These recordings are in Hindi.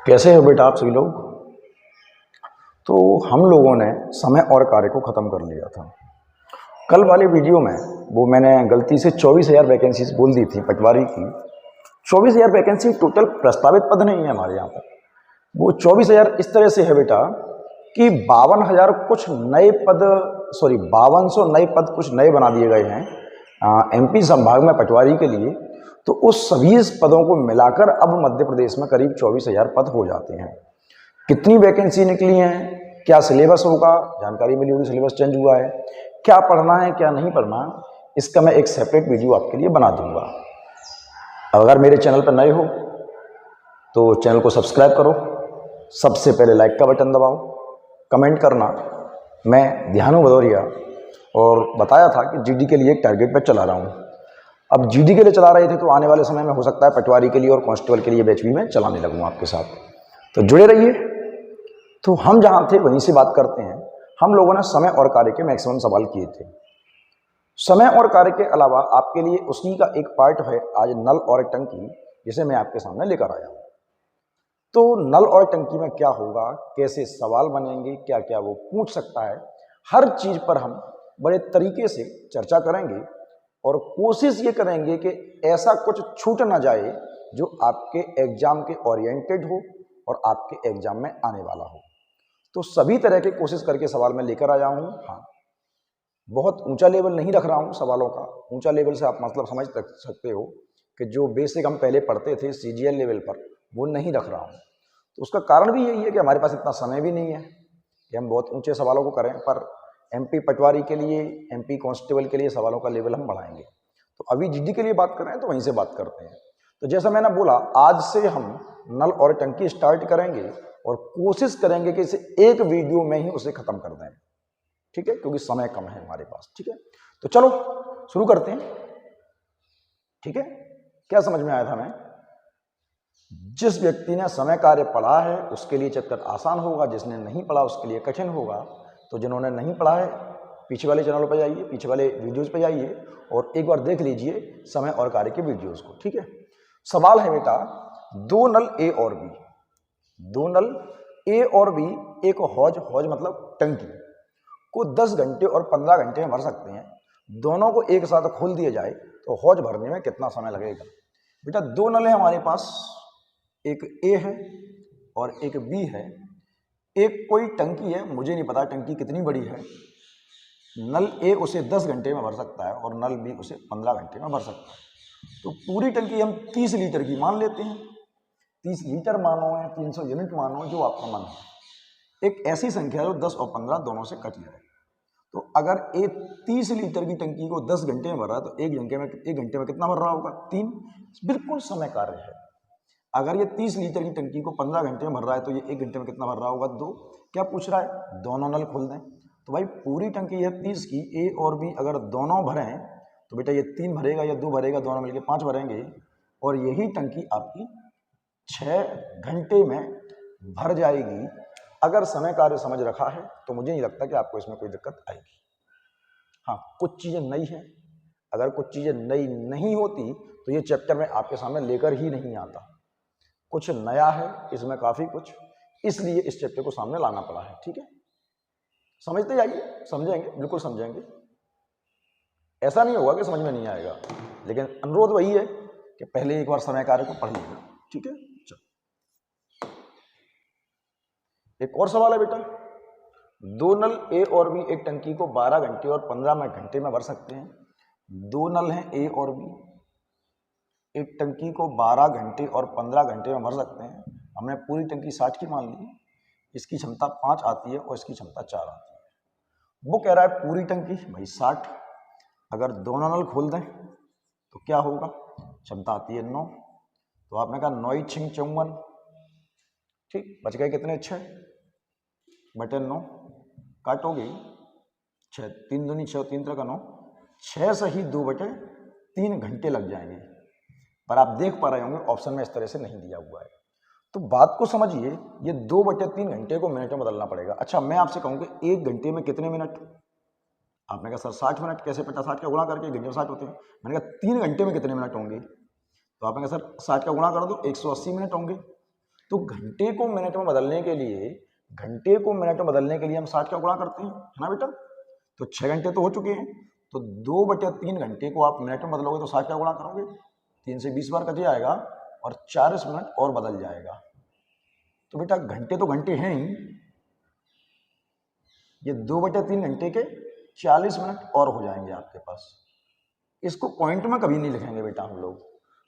कैसे हो बेटा आप सभी लोग। तो हम लोगों ने समय और कार्य को ख़त्म कर लिया था। कल वाले वीडियो में वो मैंने गलती से 24,000 वैकेंसीज बोल दी थी पटवारी की। 24,000 वैकेंसी टोटल प्रस्तावित पद नहीं है हमारे यहाँ पर। वो 24,000 इस तरह से है बेटा कि 52,000 कुछ नए पद, सॉरी 5200 नए पद कुछ नए बना दिए गए हैं एमपी संभाग में पटवारी के लिए। तो उस सभी पदों को मिलाकर अब मध्य प्रदेश में करीब 24,000 पद हो जाते हैं। कितनी वैकेंसी निकली हैं, क्या सिलेबस होगा, जानकारी मिली होगी, सिलेबस चेंज हुआ है, क्या पढ़ना है क्या नहीं पढ़ना, इसका मैं एक सेपरेट वीडियो आपके लिए बना दूंगा। अगर मेरे चैनल पर नए हो तो चैनल को सब्सक्राइब करो, सबसे पहले लाइक का बटन दबाओ, कमेंट करना। मैं ध्यानु भदौरिया और बताया था कि जीडी के लिए एक टारगेट पर चला रहा हूँ। अब जीडी के लिए चला रहे थे तो आने वाले समय में हो सकता है पटवारी के लिए और कांस्टेबल के लिए बैच भी मैं चलाने लगूँ आपके साथ, तो जुड़े रहिए। तो हम जहाँ थे वहीं से बात करते हैं। हम लोगों ने समय और कार्य के मैक्सिमम सवाल किए थे। समय और कार्य के अलावा आपके लिए उसी का एक पार्ट है आज नल और टंकी, जिसे मैं आपके सामने लेकर आया हूँ। तो नल और टंकी में क्या होगा, कैसे सवाल बनेंगे, क्या क्या वो पूछ सकता है, हर चीज पर हम बड़े तरीके से चर्चा करेंगे और कोशिश ये करेंगे कि ऐसा कुछ छूट ना जाए जो आपके एग्जाम के ओरिएंटेड हो और आपके एग्जाम में आने वाला हो। तो सभी तरह की कोशिश करके सवाल मैं लेकर आया हूँ। हाँ, बहुत ऊंचा लेवल नहीं रख रहा हूँ सवालों का। ऊंचा लेवल से आप मतलब समझ सकते हो कि जो बेसिक हम पहले पढ़ते थे सीजीएल लेवल पर, वो नहीं रख रहा हूँ। तो उसका कारण भी यही है कि हमारे पास इतना समय भी नहीं है कि हम बहुत ऊंचे सवालों को करें, पर एमपी पटवारी के लिए, एमपी कांस्टेबल के लिए सवालों का लेवल हम बढ़ाएंगे। तो अभी जीडी के लिए बात कर रहे हैं तो वहीं से बात करते हैं। तो जैसा मैंने बोला, आज से हम नल और टंकी स्टार्ट करेंगे और कोशिश करेंगे कि इसे एक वीडियो में ही उसे खत्म कर दें, ठीक है, क्योंकि समय कम है हमारे पास। ठीक है, तो चलो शुरू करते हैं। ठीक है, क्या समझ में आया था? मैं जिस व्यक्ति ने समय कार्य पढ़ा है उसके लिए चैप्टर आसान होगा, जिसने नहीं पढ़ा उसके लिए कठिन होगा। तो जिन्होंने नहीं पढ़ा है पीछे वाले चैनलों पर जाइए, पीछे वाले वीडियोज पर जाइए और एक बार देख लीजिए समय और कार्य के वीडियोज को। ठीक है, सवाल है बेटा, दो नल ए और बी, दो नल ए और बी एक हौज, हौज मतलब टंकी को 10 घंटे और 15 घंटे में भर सकते हैं। दोनों को एक साथ खोल दिया जाए तो हौज भरने में कितना समय लगेगा? बेटा दो नल है हमारे पास, एक ए है और एक बी है। एक कोई टंकी है, मुझे नहीं पता टंकी कितनी बड़ी है। नल ए उसे 10 घंटे में भर सकता है और नल बी उसे 15 घंटे में भर सकता है। तो पूरी टंकी हम 30 लीटर की मान लेते हैं। 30 लीटर मानो या 300 यूनिट मानो, जो आपका मन है। एक ऐसी संख्या जो 10 और 15 दोनों से कट जाए। तो अगर ए 30 लीटर की टंकी को 10 घंटे में भर रहा है तो एक घंटे में कितना भर रहा होगा? 3। बिल्कुल समय कार्य है। अगर ये 30 लीटर की टंकी को 15 घंटे में भर रहा है तो ये एक घंटे में कितना भर रहा होगा? 2। क्या पूछ रहा है? दोनों नल खोल दें। तो भाई पूरी टंकी है 30 की, ए और बी अगर दोनों भरें तो बेटा ये 3 भरेगा या 2 भरेगा, दोनों मिलकर 5 भरेंगे और यही टंकी आपकी 6 घंटे में भर जाएगी। अगर समय कार्य समझ रखा है तो मुझे नहीं लगता कि आपको इसमें कोई दिक्कत आएगी। हाँ, कुछ चीजें नई हैं। अगर कुछ चीजें नई नहीं होती तो ये चैप्टर मैं आपके सामने लेकर ही नहीं आता। कुछ नया है इसमें, काफी कुछ, इसलिए इस चैप्टर को सामने लाना पड़ा है। ठीक है, समझते जाइए, समझेंगे, बिल्कुल समझेंगे। ऐसा नहीं होगा कि समझ में नहीं आएगा, लेकिन अनुरोध वही है कि पहले एक बार समय कार्य को पढ़ लीजिए। ठीक है, चलो एक और सवाल है बेटा, दो नल ए और बी एक टंकी को 12 घंटे और 15 घंटे में भर सकते हैं। दो नल हैं ए और बी, एक टंकी को 12 घंटे और 15 घंटे में भर सकते हैं। हमने पूरी टंकी 60 की मान ली, इसकी क्षमता 5 आती है और इसकी क्षमता 4 आती है। वो कह रहा है पूरी टंकी भाई 60, अगर दोनों नल खोल दें तो क्या होगा? क्षमता आती है 9। तो आपने कहा 9 6 54, ठीक, बच गए कितने? 6 बटे 9, काटोगे 6, 3 दूनी 6, 3 3 का 9, 6 से ही 2 बटे 3 घंटे लग जाएंगे। पर आप देख पा रहे होंगे ऑप्शन में इस तरह से नहीं दिया हुआ है। तो बात को समझिए, ये 2 बटे 3 घंटे को मिनट में बदलना पड़ेगा। अच्छा, मैं आपसे कहूँ कि एक घंटे में कितने मिनट? आपने कहा सर 60 मिनट। कैसे पता? 60 का गुणा करके, एक घंटे में 60 होते हैं। मैंने कहा 3 घंटे में कितने मिनट होंगे? तो आपने कहा सर 60 का गुणा कर दो, 180 मिनट होंगे। तो घंटे को मिनट में बदलने के लिए, घंटे को मिनट में बदलने के लिए हम 60 का गुणा करते हैं, है ना बेटा। तो 6 घंटे तो हो चुके हैं, तो 2/3 घंटे को आप मिनट में बदलोगे तो 60 का गुणा करोगे, 3 से 20 बार कट जाएगा और 40 मिनट और बदल जाएगा। तो बेटा घंटे तो घंटे हैं ही, ये 2/3 घंटे के 40 मिनट और हो जाएंगे आपके पास। इसको पॉइंट में कभी नहीं लिखेंगे बेटा हम लोग,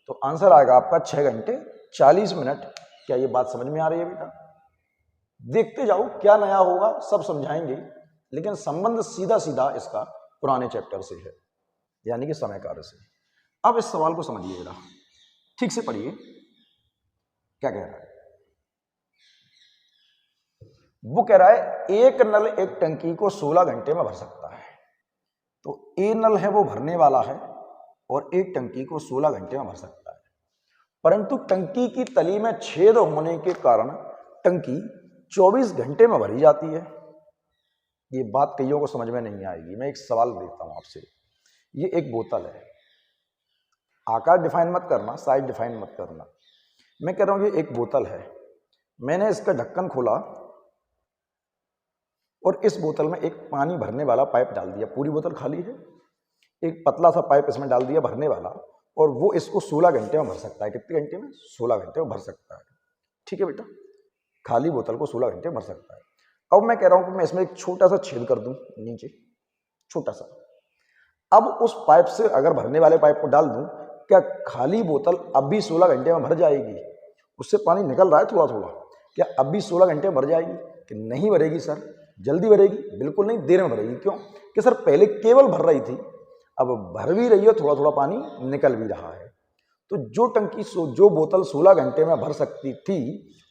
तो आंसर आएगा आपका 6 घंटे 40 मिनट। क्या ये बात समझ में आ रही है बेटा? देखते जाओ क्या नया होगा, सब समझाएंगे, लेकिन संबंध सीधा सीधा इसका पुराने चैप्टर से है, यानी कि समय कार्य से। अब इस सवाल को समझिए बेटा, ठीक से पढ़िए क्या कह रहा है। वो कह रहा है एक नल एक टंकी को 16 घंटे में भर सकता है। तो ए नल है वो भरने वाला है और एक टंकी को 16 घंटे में भर सकता है, परंतु टंकी की तली में छेद होने के कारण टंकी 24 घंटे में भरी जाती है। ये बात कईयों को समझ में नहीं आएगी। मैं एक सवाल देता हूं आपसे, ये एक बोतल है, आकार डिफाइन मत करना, साइज डिफाइन मत करना। मैं कह रहा हूं ये एक बोतल है, मैंने इसका ढक्कन खोला और इस बोतल में एक पानी भरने वाला पाइप डाल दिया, पूरी बोतल खाली है, एक पतला सा पाइप इसमें डाल दिया भरने वाला, और वो इसको 16 घंटे में भर सकता है। कितने घंटे में? 16 घंटे में भर सकता है। ठीक है बेटा, खाली बोतल को 16 घंटे में भर सकता है। अब मैं कह रहा हूं कि मैं इसमें एक छोटा सा छेद कर दूं नीचे, छोटा सा। अब उस पाइप से अगर भरने वाले पाइप को डाल दूं, क्या खाली बोतल अब भी 16 घंटे में भर जाएगी? उससे पानी निकल रहा है थोड़ा थोड़ा, क्या अब भी 16 घंटे में भर जाएगी? कि नहीं भरेगी सर। जल्दी भरेगी? बिल्कुल नहीं, देर में भरेगी। क्यों? कि सर पहले केवल भर रही थी, अब भर भी रही है, थोड़ा थोड़ा पानी निकल भी रहा है। तो जो बोतल 16 घंटे में भर सकती थी,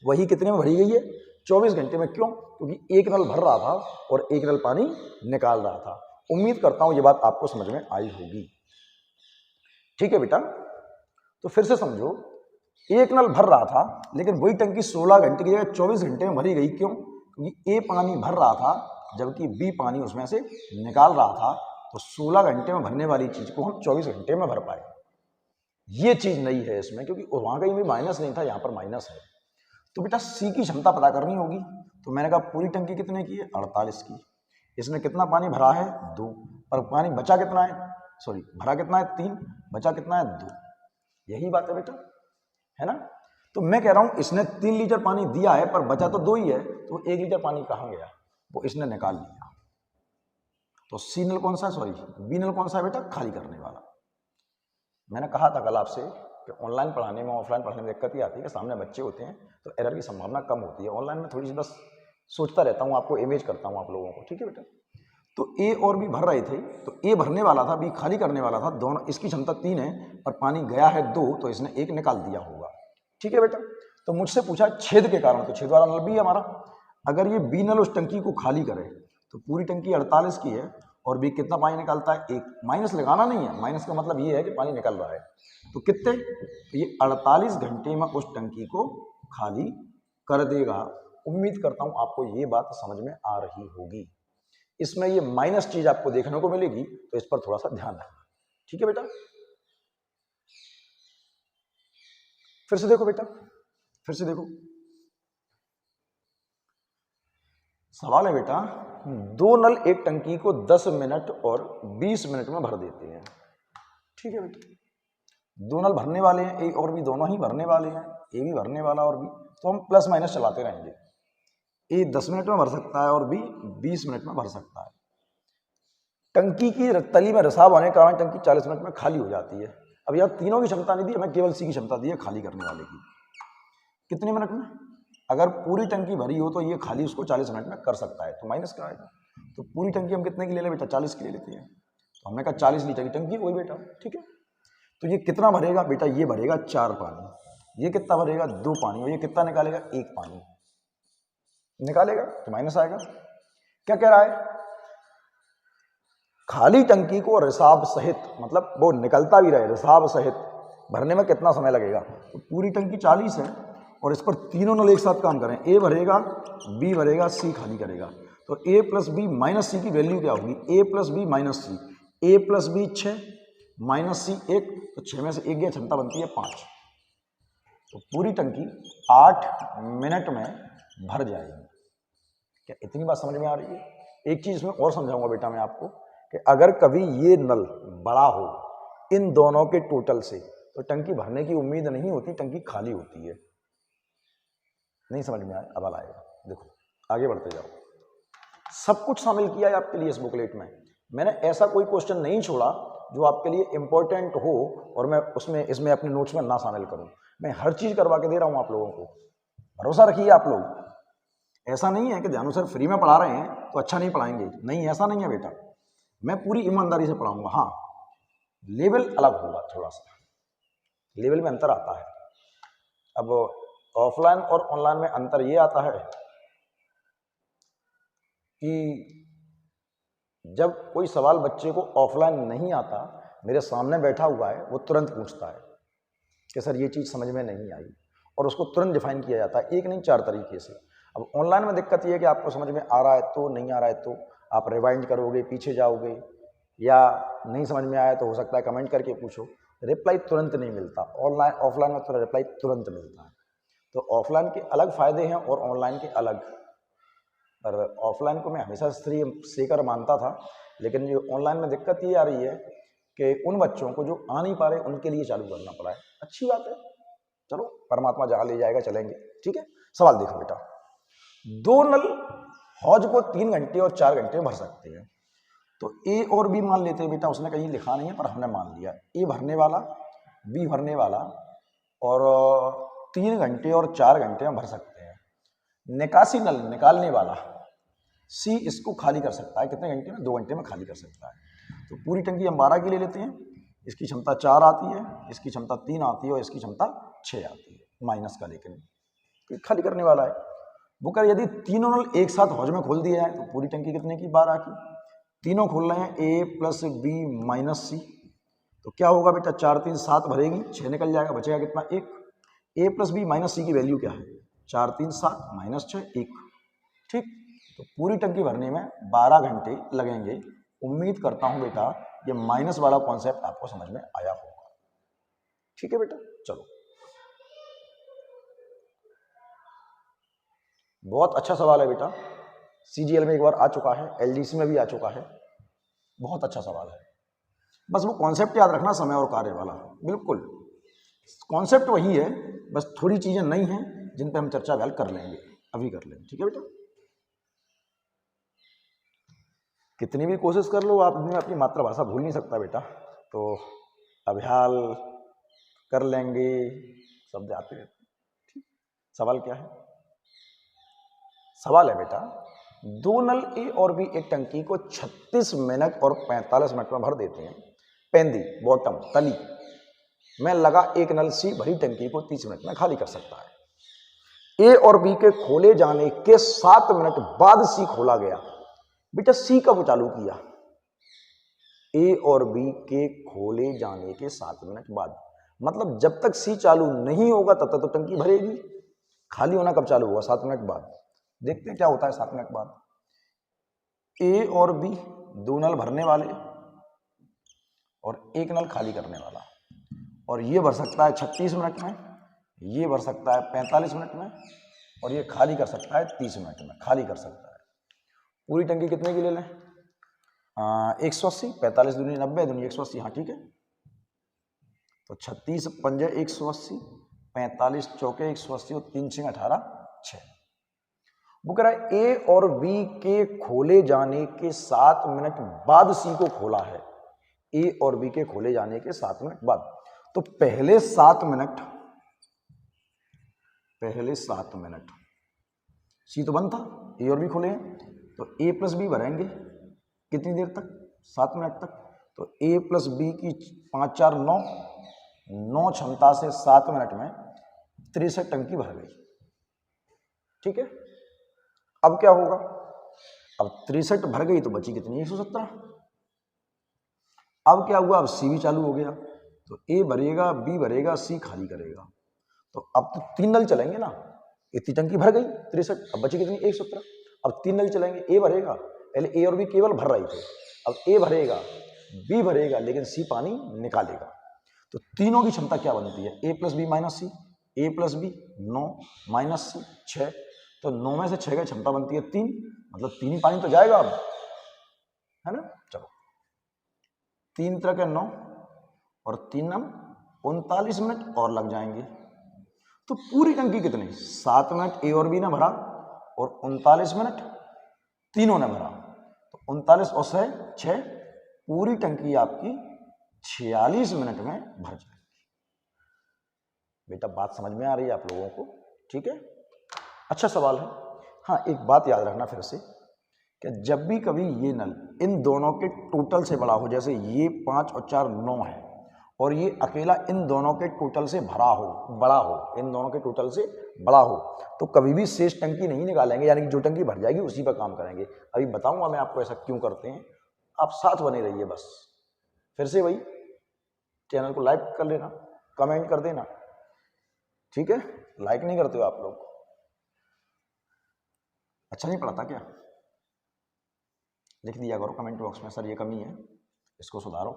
वही कितने में भरी गई है? 24 घंटे में। क्यों? क्योंकि एक नल भर रहा था और एक नल पानी निकाल रहा था। उम्मीद करता हूं ये बात आपको समझ में आई होगी। ठीक है बेटा, तो फिर से समझो, एक नल भर रहा था लेकिन वही टंकी 16 घंटे की जगह 24 घंटे में भरी गई। क्यों? क्योंकि ए पानी भर रहा था जबकि बी पानी उसमें से निकाल रहा था। तो 16 घंटे में भरने वाली चीज को हम 24 घंटे में भर पाए। ये चीज नई है इसमें, क्योंकि वहां कहीं भी माइनस नहीं था, यहां पर माइनस है। तो बेटा सी की क्षमता पता करनी होगी। तो मैंने कहा पूरी टंकी कितने की है? 48 की। इसमें कितना पानी भरा है? 2। और पानी बचा कितना है? सॉरी, भरा कितना है? 3। बचा कितना है? 2। यही बात है बेटा, है ना। तो मैं कह रहा हूं इसने 3 लीटर पानी दिया है पर बचा तो 2 ही है, तो 1 लीटर पानी कहां गया? वो इसने निकाल लिया। तो सी नल कौन सा है? सॉरी, बी नल कौन सा है बेटा? खाली करने वाला। मैंने कहा था कल आपसे कि ऑनलाइन पढ़ाने में ऑफलाइन पढ़ाने में दिक्कत ही आती है कि सामने बच्चे होते हैं तो एरर की संभावना कम होती है। ऑनलाइन में थोड़ी सी बस सोचता रहता हूँ, आपको इमेज करता हूँ आप लोगों को। ठीक है बेटा, तो ए और बी भर रहे थे, तो ए भरने वाला था, बी खाली करने वाला था। दोनों, इसकी क्षमता 3 है और पानी गया है 2, तो इसने 1 निकाल दिया होगा। ठीक है बेटा, तो मुझसे पूछा छेद के कारण, तो छेद वाला नल बी है हमारा। अगर ये बी नल उस टंकी को खाली करे तो पूरी टंकी 48 की है और बी कितना पानी निकालता है? 1। माइनस लगाना नहीं है, माइनस का मतलब ये है कि पानी निकल रहा है। तो कितने? तो ये 48 घंटे में उस टंकी को खाली कर देगा। उम्मीद करता हूं आपको ये बात समझ में आ रही होगी। इसमें ये माइनस चीज आपको देखने को मिलेगी, तो इस पर थोड़ा सा ध्यान रखना। ठीक है बेटा, फिर से देखो बेटा, फिर से देखो। सवाल है बेटा, 2 नल एक टंकी को 10 मिनट और 20 मिनट में भर देते हैं। ठीक है बेटा, 2 नल भरने वाले हैं, ए और बी दोनों ही भरने वाले हैं, ए भी भरने वाला और बी, तो हम प्लस माइनस चलाते रहेंगे। ए 10 मिनट में भर सकता है और बी 20 मिनट में भर सकता है। टंकी की तली में रिसाव होने के कारण टंकी 40 मिनट में खाली हो जाती है। अब यार तीनों की क्षमता नहीं दी, हमें केवल सी की क्षमता दी है खाली करने वाले की। कितने मिनट में? अगर पूरी टंकी भरी हो तो ये खाली उसको 40 मिनट में कर सकता है, तो माइनस कराएगा। तो पूरी टंकी हम कितने की ले लें बेटा? 40 की ले लेते हैं। तो हमने कहा 40 लीटर की टंकी वही बेटा। ठीक है, तो ये कितना भरेगा बेटा? ये भरेगा 4 पानी। ये कितना भरेगा? 2 पानी। और ये कितना निकालेगा? 1 पानी निकालेगा, तो माइनस आएगा। क्या कह रहा है? खाली टंकी को रिसाव सहित, मतलब वो निकलता भी रहे रिसाव सहित, भरने में कितना समय लगेगा? तो पूरी टंकी 40 है और इस पर तीनों नल एक साथ काम करें। ए भरेगा, बी भरेगा, सी खाली करेगा। तो ए प्लस बी माइनस सी की वैल्यू क्या होगी? ए प्लस बी माइनस सी। ए प्लस बी 6 माइनस सी 1, तो 6 में से 1 गया, क्षमता बनती है 5। तो पूरी टंकी 8 मिनट में भर जाएगी। क्या इतनी बात समझ में आ रही है? एक चीज इसमें और समझाऊंगा बेटा मैं आपको कि अगर कभी ये नल बड़ा हो इन दोनों के टोटल से तो टंकी भरने की उम्मीद नहीं होती, टंकी खाली होती है। नहीं समझ में आया? अब आएगा, देखो आगे बढ़ते जाओ। सब कुछ शामिल किया है आपके लिए इस बुकलेट में। मैंने ऐसा कोई क्वेश्चन नहीं छोड़ा जो आपके लिए इंपॉर्टेंट हो और मैं इसमें अपने नोट्स में ना शामिल करूं। मैं हर चीज करवा के दे रहा हूं आप लोगों को, भरोसा रखिए आप लोग। ऐसा नहीं है कि ध्यान सर फ्री में पढ़ा रहे हैं तो अच्छा नहीं पढ़ाएंगे, नहीं ऐसा नहीं है बेटा। मैं पूरी ईमानदारी से पढ़ाऊंगा। हाँ, लेवल अलग होगा, थोड़ा सा लेवल में अंतर आता है। अब ऑफलाइन और ऑनलाइन में अंतर ये आता है कि जब कोई सवाल बच्चे को ऑफलाइन नहीं आता, मेरे सामने बैठा हुआ है, वो तुरंत पूछता है कि सर ये चीज़ समझ में नहीं आई, और उसको तुरंत डिफाइन किया जाता है, एक नहीं 4 तरीके से। अब ऑनलाइन में दिक्कत ये है कि आपको समझ में आ रहा है तो, नहीं आ रहा है तो आप रिवाइंड करोगे, पीछे जाओगे, या नहीं समझ में आया तो हो सकता है कमेंट करके पूछो, रिप्लाई तुरंत नहीं मिलता। ऑफलाइन में तो रिप्लाई तुरंत मिलता है। तो ऑफलाइन के अलग फायदे हैं और ऑनलाइन के अलग। पर ऑफलाइन को मैं हमेशा श्रेयस्कर मानता था, लेकिन जो ऑनलाइन में दिक्कत ये आ रही है कि उन बच्चों को जो आ नहीं पा रहे उनके लिए चालू करना पड़ा है। अच्छी बात है, चलो परमात्मा जहाँ ले जाएगा चलेंगे। ठीक है, सवाल देखो बेटा। 2 नल हौज को 3 घंटे और 4 घंटे भर सकते हैं। तो ए और बी मान लेते हैं बेटा, उसने कहीं लिखा नहीं है पर हमने मान लिया। ए भरने वाला, बी भरने वाला, और 3 घंटे और 4 घंटे में भर सकते हैं। निकासी नल निकालने वाला सी इसको खाली कर सकता है कितने घंटे में? 2 घंटे में खाली कर सकता है। तो पूरी टंकी हम 12 की ले लेते हैं। इसकी क्षमता 4 आती है, इसकी क्षमता 3 आती है और इसकी क्षमता 6 आती है, माइनस का, लेकिन खाली करने वाला है। वो कर यदि तीनों नल एक साथ हौज में खोल दिया है तो पूरी टंकी कितने की? 12 की। तीनों खोल रहे हैं, ए प्लस बी माइनस सी, तो क्या होगा बेटा? 4 3 7 भरेगी, 6 निकल जाएगा, बचेगा कितना? 1। ए प्लस बी माइनस सी की वैल्यू क्या है? 4 3 7 माइनस 6 1। ठीक, तो पूरी टंकी भरने में 12 घंटे लगेंगे। उम्मीद करता हूं बेटा ये माइनस वाला कॉन्सेप्ट आपको समझ में आया होगा। ठीक है बेटा, चलो बहुत अच्छा सवाल है बेटा। सीजीएल में एक बार आ चुका है, एलडीसी में भी आ चुका है, बहुत अच्छा सवाल है। बस वो कॉन्सेप्ट याद रखना, समय और कार्य वाला। बिल्कुल कॉन्सेप्ट वही है, बस थोड़ी चीजें नई हैं जिन पे हम चर्चा कल कर लेंगे, अभी कर लेंगे। ठीक है बेटा, कितनी भी कोशिश कर लो, आप अपनी मातृभाषा भूल नहीं सकता बेटा। तो अभ्याल कर लेंगे, शब्द आते रहते। ठीक, सवाल क्या है? सवाल है बेटा, 2 नल ए और बी एक टंकी को 36 मिनट और 45 मिनट में भर देते हैं। पेंदी बॉटम तली में लगा एक नल सी भरी टंकी को 30 मिनट में खाली कर सकता है। ए और बी के खोले जाने के 7 मिनट बाद सी खोला गया। बेटा सी कब चालू किया? ए और बी के खोले जाने के 7 मिनट बाद, मतलब जब तक सी चालू नहीं होगा तब तक तो टंकी भरेगी। खाली होना कब चालू होगा? 7 मिनट बाद। देखते हैं क्या होता है 7 मिनट बाद। ए और बी 2 नल भरने वाले और 1 नल खाली करने वाला, और ये भर सकता है 36 मिनट में, ये भर सकता है 45 मिनट में, और ये खाली कर सकता है 30 मिनट में। खाली कर सकता है। पूरी टंकी कितने की ले लें? 180, 45 दूनी 90 दूनी 180। हाँ ठीक है, तो 36 पंजे 180, 45 चौके 180 और 3 6 18 6। वो कह रहा है ए और बी के खोले जाने के 7 मिनट बाद सी को खोला है। ए और बी के खोले जाने के 7 मिनट बाद, तो पहले 7 मिनट सी तो बंद था, ए और बी खोले हैं, तो ए प्लस बी भरेंगे कितनी देर तक? 7 मिनट तक। तो ए प्लस बी की 5 4 9 9 क्षमता से 7 मिनट में 63 टंकी भर गई। ठीक है, अब क्या होगा? अब 63 भर गई तो बची कितनी? 117। अब क्या हुआ? अब सी भी चालू हो गया, तो ए भरेगा, बी भरेगा, सी खाली करेगा। तो अब तो 3 नल चलेंगे ना, इतनी टंकी भर गई 63, अब बची कितनी? 117। अब 3 नल चलेंगे, ए भरेगा, पहले ए और बी केवल भर रहे थे, अब ए भरेगा, बी भरेगा, लेकिन सी पानी निकालेगा। तो तीनों की क्षमता क्या बनती है? ए प्लस बी माइनस सी। ए प्लस बी 9 माइनस सी 6, तो 9 में से 6 की क्षमता बनती है 3, मतलब 3 ही पानी तो जाएगा अब, है ना। चलो 3 तरह के 9 और 3 नम 39 मिनट और लग जाएंगे। तो पूरी टंकी कितनी, 7 मिनट ए और बी ने भरा और 39 मिनट तीनों ने भरा, तो 39 और 6, पूरी टंकी आपकी 46 मिनट में भर जाएगी। बेटा बात समझ में आ रही है आप लोगों को, ठीक है, अच्छा सवाल है। हाँ एक बात याद रखना फिर से कि जब भी कभी ये नल इन दोनों के टोटल से बड़ा हो, जैसे ये 5 और 4 9 है और ये अकेला इन दोनों के टोटल से भरा हो, बड़ा हो, इन दोनों के टोटल से बड़ा हो, तो कभी भी शेष टंकी नहीं निकालेंगे, यानी कि जो टंकी भर जाएगी उसी पर काम करेंगे। अभी बताऊंगा मैं आपको ऐसा क्यों करते हैं, आप साथ बने रहिए बस। फिर से वही, चैनल को लाइक कर लेना, कमेंट कर देना, ठीक है। लाइक नहीं करते हो आप लोग, अच्छा नहीं पढ़ता क्या, लिख दिया करो कमेंट बॉक्स में, सर ये कमी है, इसको सुधारो,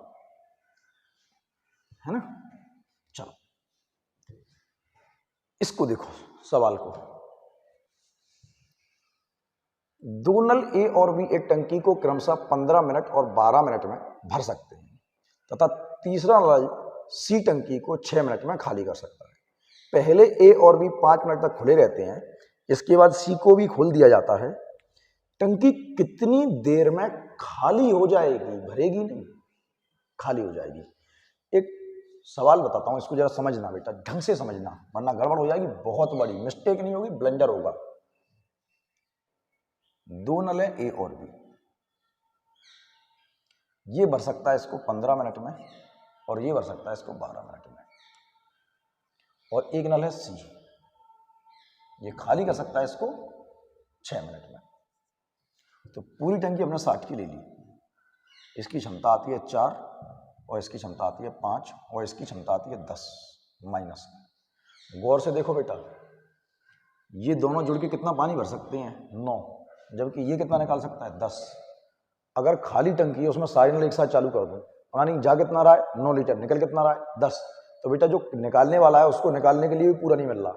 है ना। चलो इसको देखो सवाल को, दो नल ए और बी एक टंकी को क्रमशः 15 मिनट और 12 मिनट में भर सकते हैं तथा तीसरा नल सी टंकी को 6 मिनट में खाली कर सकता है। पहले ए और बी 5 मिनट तक खुले रहते हैं, इसके बाद सी को भी खोल दिया जाता है। टंकी कितनी देर में खाली हो जाएगी, भरेगी नहीं, खाली हो जाएगी। एक सवाल बताता हूं, इसको जरा समझना बेटा, ढंग से समझना, वरना गड़बड़ हो जाएगी, बहुत बड़ी मिस्टेक नहीं होगी, ब्लंडर होगा। दो नल है ए और बी, ये भर सकता है इसको 15 मिनट में और ये भर सकता है इसको 12 मिनट में, और एक नल है सी, ये खाली कर सकता है इसको 6 मिनट में। तो पूरी टंकी हमने 60 की ले ली, इसकी क्षमता आती है 4 और इसकी क्षमता आती है 5 और इसकी क्षमता आती है 10 माइनस। गौर से देखो बेटा, ये दोनों जुड़ के कितना पानी भर सकते हैं, 9, जबकि ये कितना निकाल सकता है, 10। अगर खाली टंकी है उसमें सारे नल एक साथ चालू कर दो, पानी जा कितना रहा है, 9 लीटर, निकल कितना रहा है, 10। तो बेटा जो निकालने वाला है उसको निकालने के लिए भी पूरा नहीं मिल रहा,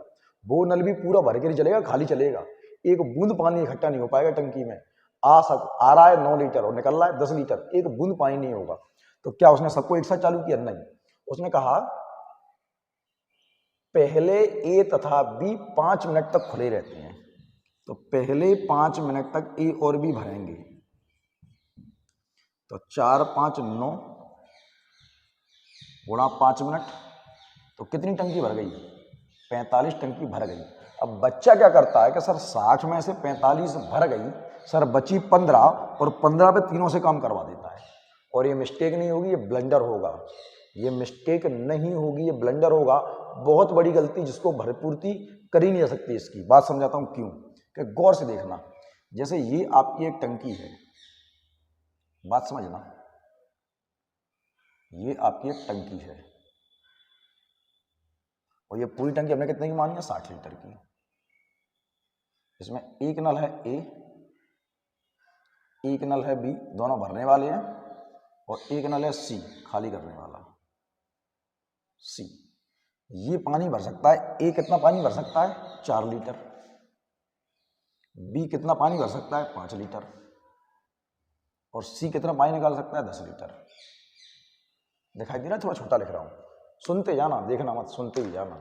वो नल भी पूरा भर के नहीं चलेगा, खाली चलेगा, एक बूंद पानी इकट्ठा नहीं हो पाएगा टंकी में। आ रहा है 9 लीटर और निकल रहा है 10 लीटर, एक बूंद पानी नहीं होगा। तो क्या उसने सबको एक साथ चालू किया, नहीं, उसने कहा पहले ए तथा बी 5 मिनट तक खुले रहते हैं, तो पहले 5 मिनट तक ए और बी भरेंगे, तो 4 5 9 गुणा 5 मिनट, तो कितनी टंकी भर गई, 45 टंकी भर गई। अब बच्चा क्या करता है कि सर 60 में से 45 भर गई, सर बची 15 और 15 पे तीनों से काम करवा देता है। और ये मिस्टेक नहीं होगी, ये ब्लंडर होगा, ये मिस्टेक नहीं होगी, ये ब्लंडर होगा, बहुत बड़ी गलती जिसको भरपूर्ति कर ही नहीं जा सकती। इसकी बात समझाता हूं क्यों, कि गौर से देखना, जैसे ये आपकी एक टंकी है, बात समझना, ये आपकी एक टंकी है और ये पूरी टंकी हमने कितने की मानी है, 60 लीटर की। इसमें एक नल है ए, एक नल है बी, दोनों भरने वाले हैं, और एक नल है सी, खाली करने वाला सी। ये पानी भर सकता है, ए कितना पानी भर सकता है, 4 लीटर, बी कितना पानी भर सकता है, 5 लीटर, और सी कितना पानी निकाल सकता है, 10 लीटर। दिखाई दे रहा है, थोड़ा छोटा लिख रहा हूं, सुनते जाना, देखना मत, सुनते ही जाना।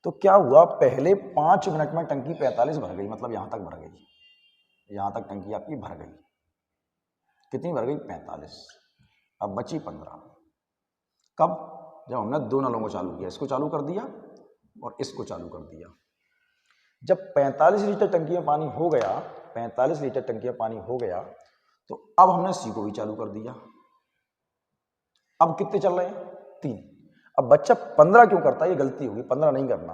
तो क्या हुआ, पहले 5 मिनट में टंकी 45 भर गई, मतलब यहां तक भर गई, यहां तक टंकी आपकी भर गई, कितनी भर गई, 45। अब बची 15, कब, जब हमने दो नलों को चालू किया, इसको चालू कर दिया और इसको चालू कर दिया। जब 45 लीटर टंकी में पानी हो गया, 45 लीटर टंकी में पानी हो गया, तो अब हमने सी को भी चालू कर दिया। अब कितने चल रहे हैं, 3। अब बच्चा 15 क्यों करता है, ये गलती होगी, 15 नहीं करना।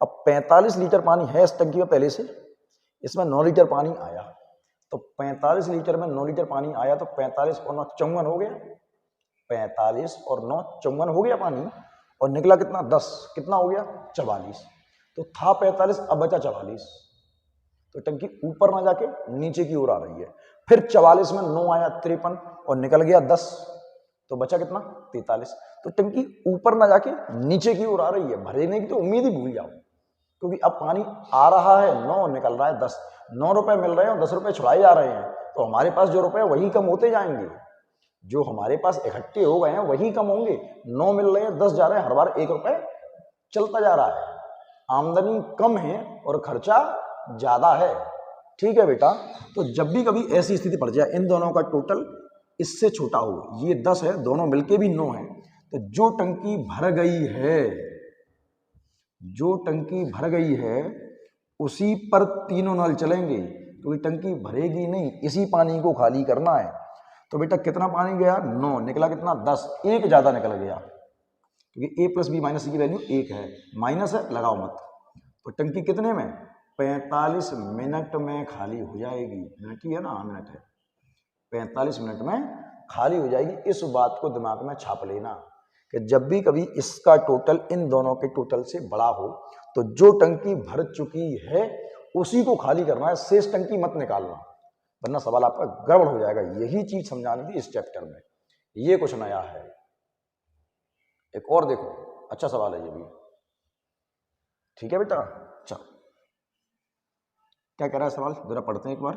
अब 45 लीटर पानी है इस टंकी में पहले से, इसमें 9 लीटर पानी आया, तो 45 लीटर में 9 लीटर पानी आया, तो 45 और 9 54 हो गया, 45 और 9 54 हो गया पानी, और निकला कितना, 10, कितना हो गया, 44। तो था 45, अब बचा 44, तो टंकी ऊपर ना जाके नीचे की ओर आ रही है। फिर 44 में 9 आया 53 और निकल गया 10, तो बचा कितना, 43। तो टंकी ऊपर ना जाके नीचे की ओर आ रही है, भरने की तो उम्मीद ही भूल जाओ, क्योंकि अब पानी आ रहा है 9, निकल रहा है 10, 9 रुपए मिल रहे हैं और 10 रुपए छुड़ाए जा रहे हैं, तो हमारे पास जो रुपए वही कम होते जाएंगे, जो हमारे पास इकट्ठे हो गए हैं वही कम होंगे। 9 मिल रहे हैं, 10 जा रहे हैं, हर बार 1 रुपए चलता जा रहा है। आमदनी कम है और खर्चा ज्यादा है। ठीक है बेटा, तो जब भी कभी ऐसी स्थिति पड़ जाए इन दोनों का टोटल इससे छोटा हो, ये 10 है, दोनों मिलके भी 9 है, तो जो टंकी भर गई है, जो टंकी भर गई है उसी पर तीनों नल चलेंगे, क्योंकि टंकी भरेगी नहीं, इसी पानी को खाली करना है। तो बेटा कितना पानी गया? 9, निकला कितना? 10, एक ज्यादा निकल गया, क्योंकि a प्लस बी माइनस सी की वैल्यू 1 है, माइनस है लगाओ मत। तो टंकी कितने में? 45 मिनट में खाली हो जाएगी। मिनट ही है ना, मिनट है, 45 मिनट में खाली हो जाएगी। इस बात को दिमाग में छाप लेना कि जब भी कभी इसका टोटल इन दोनों के टोटल से बड़ा हो तो जो टंकी भर चुकी है उसी को खाली करना है, शेष टंकी मत निकालना, वरना सवाल आपका गड़बड़ हो जाएगा। यही चीज समझानी थी इस चैप्टर में, ये कुछ नया है। एक और देखो, अच्छा सवाल है ये भी। ठीक है बेटा, चलो क्या कह रहा है सवाल, जरा पढ़ते हैं एक बार,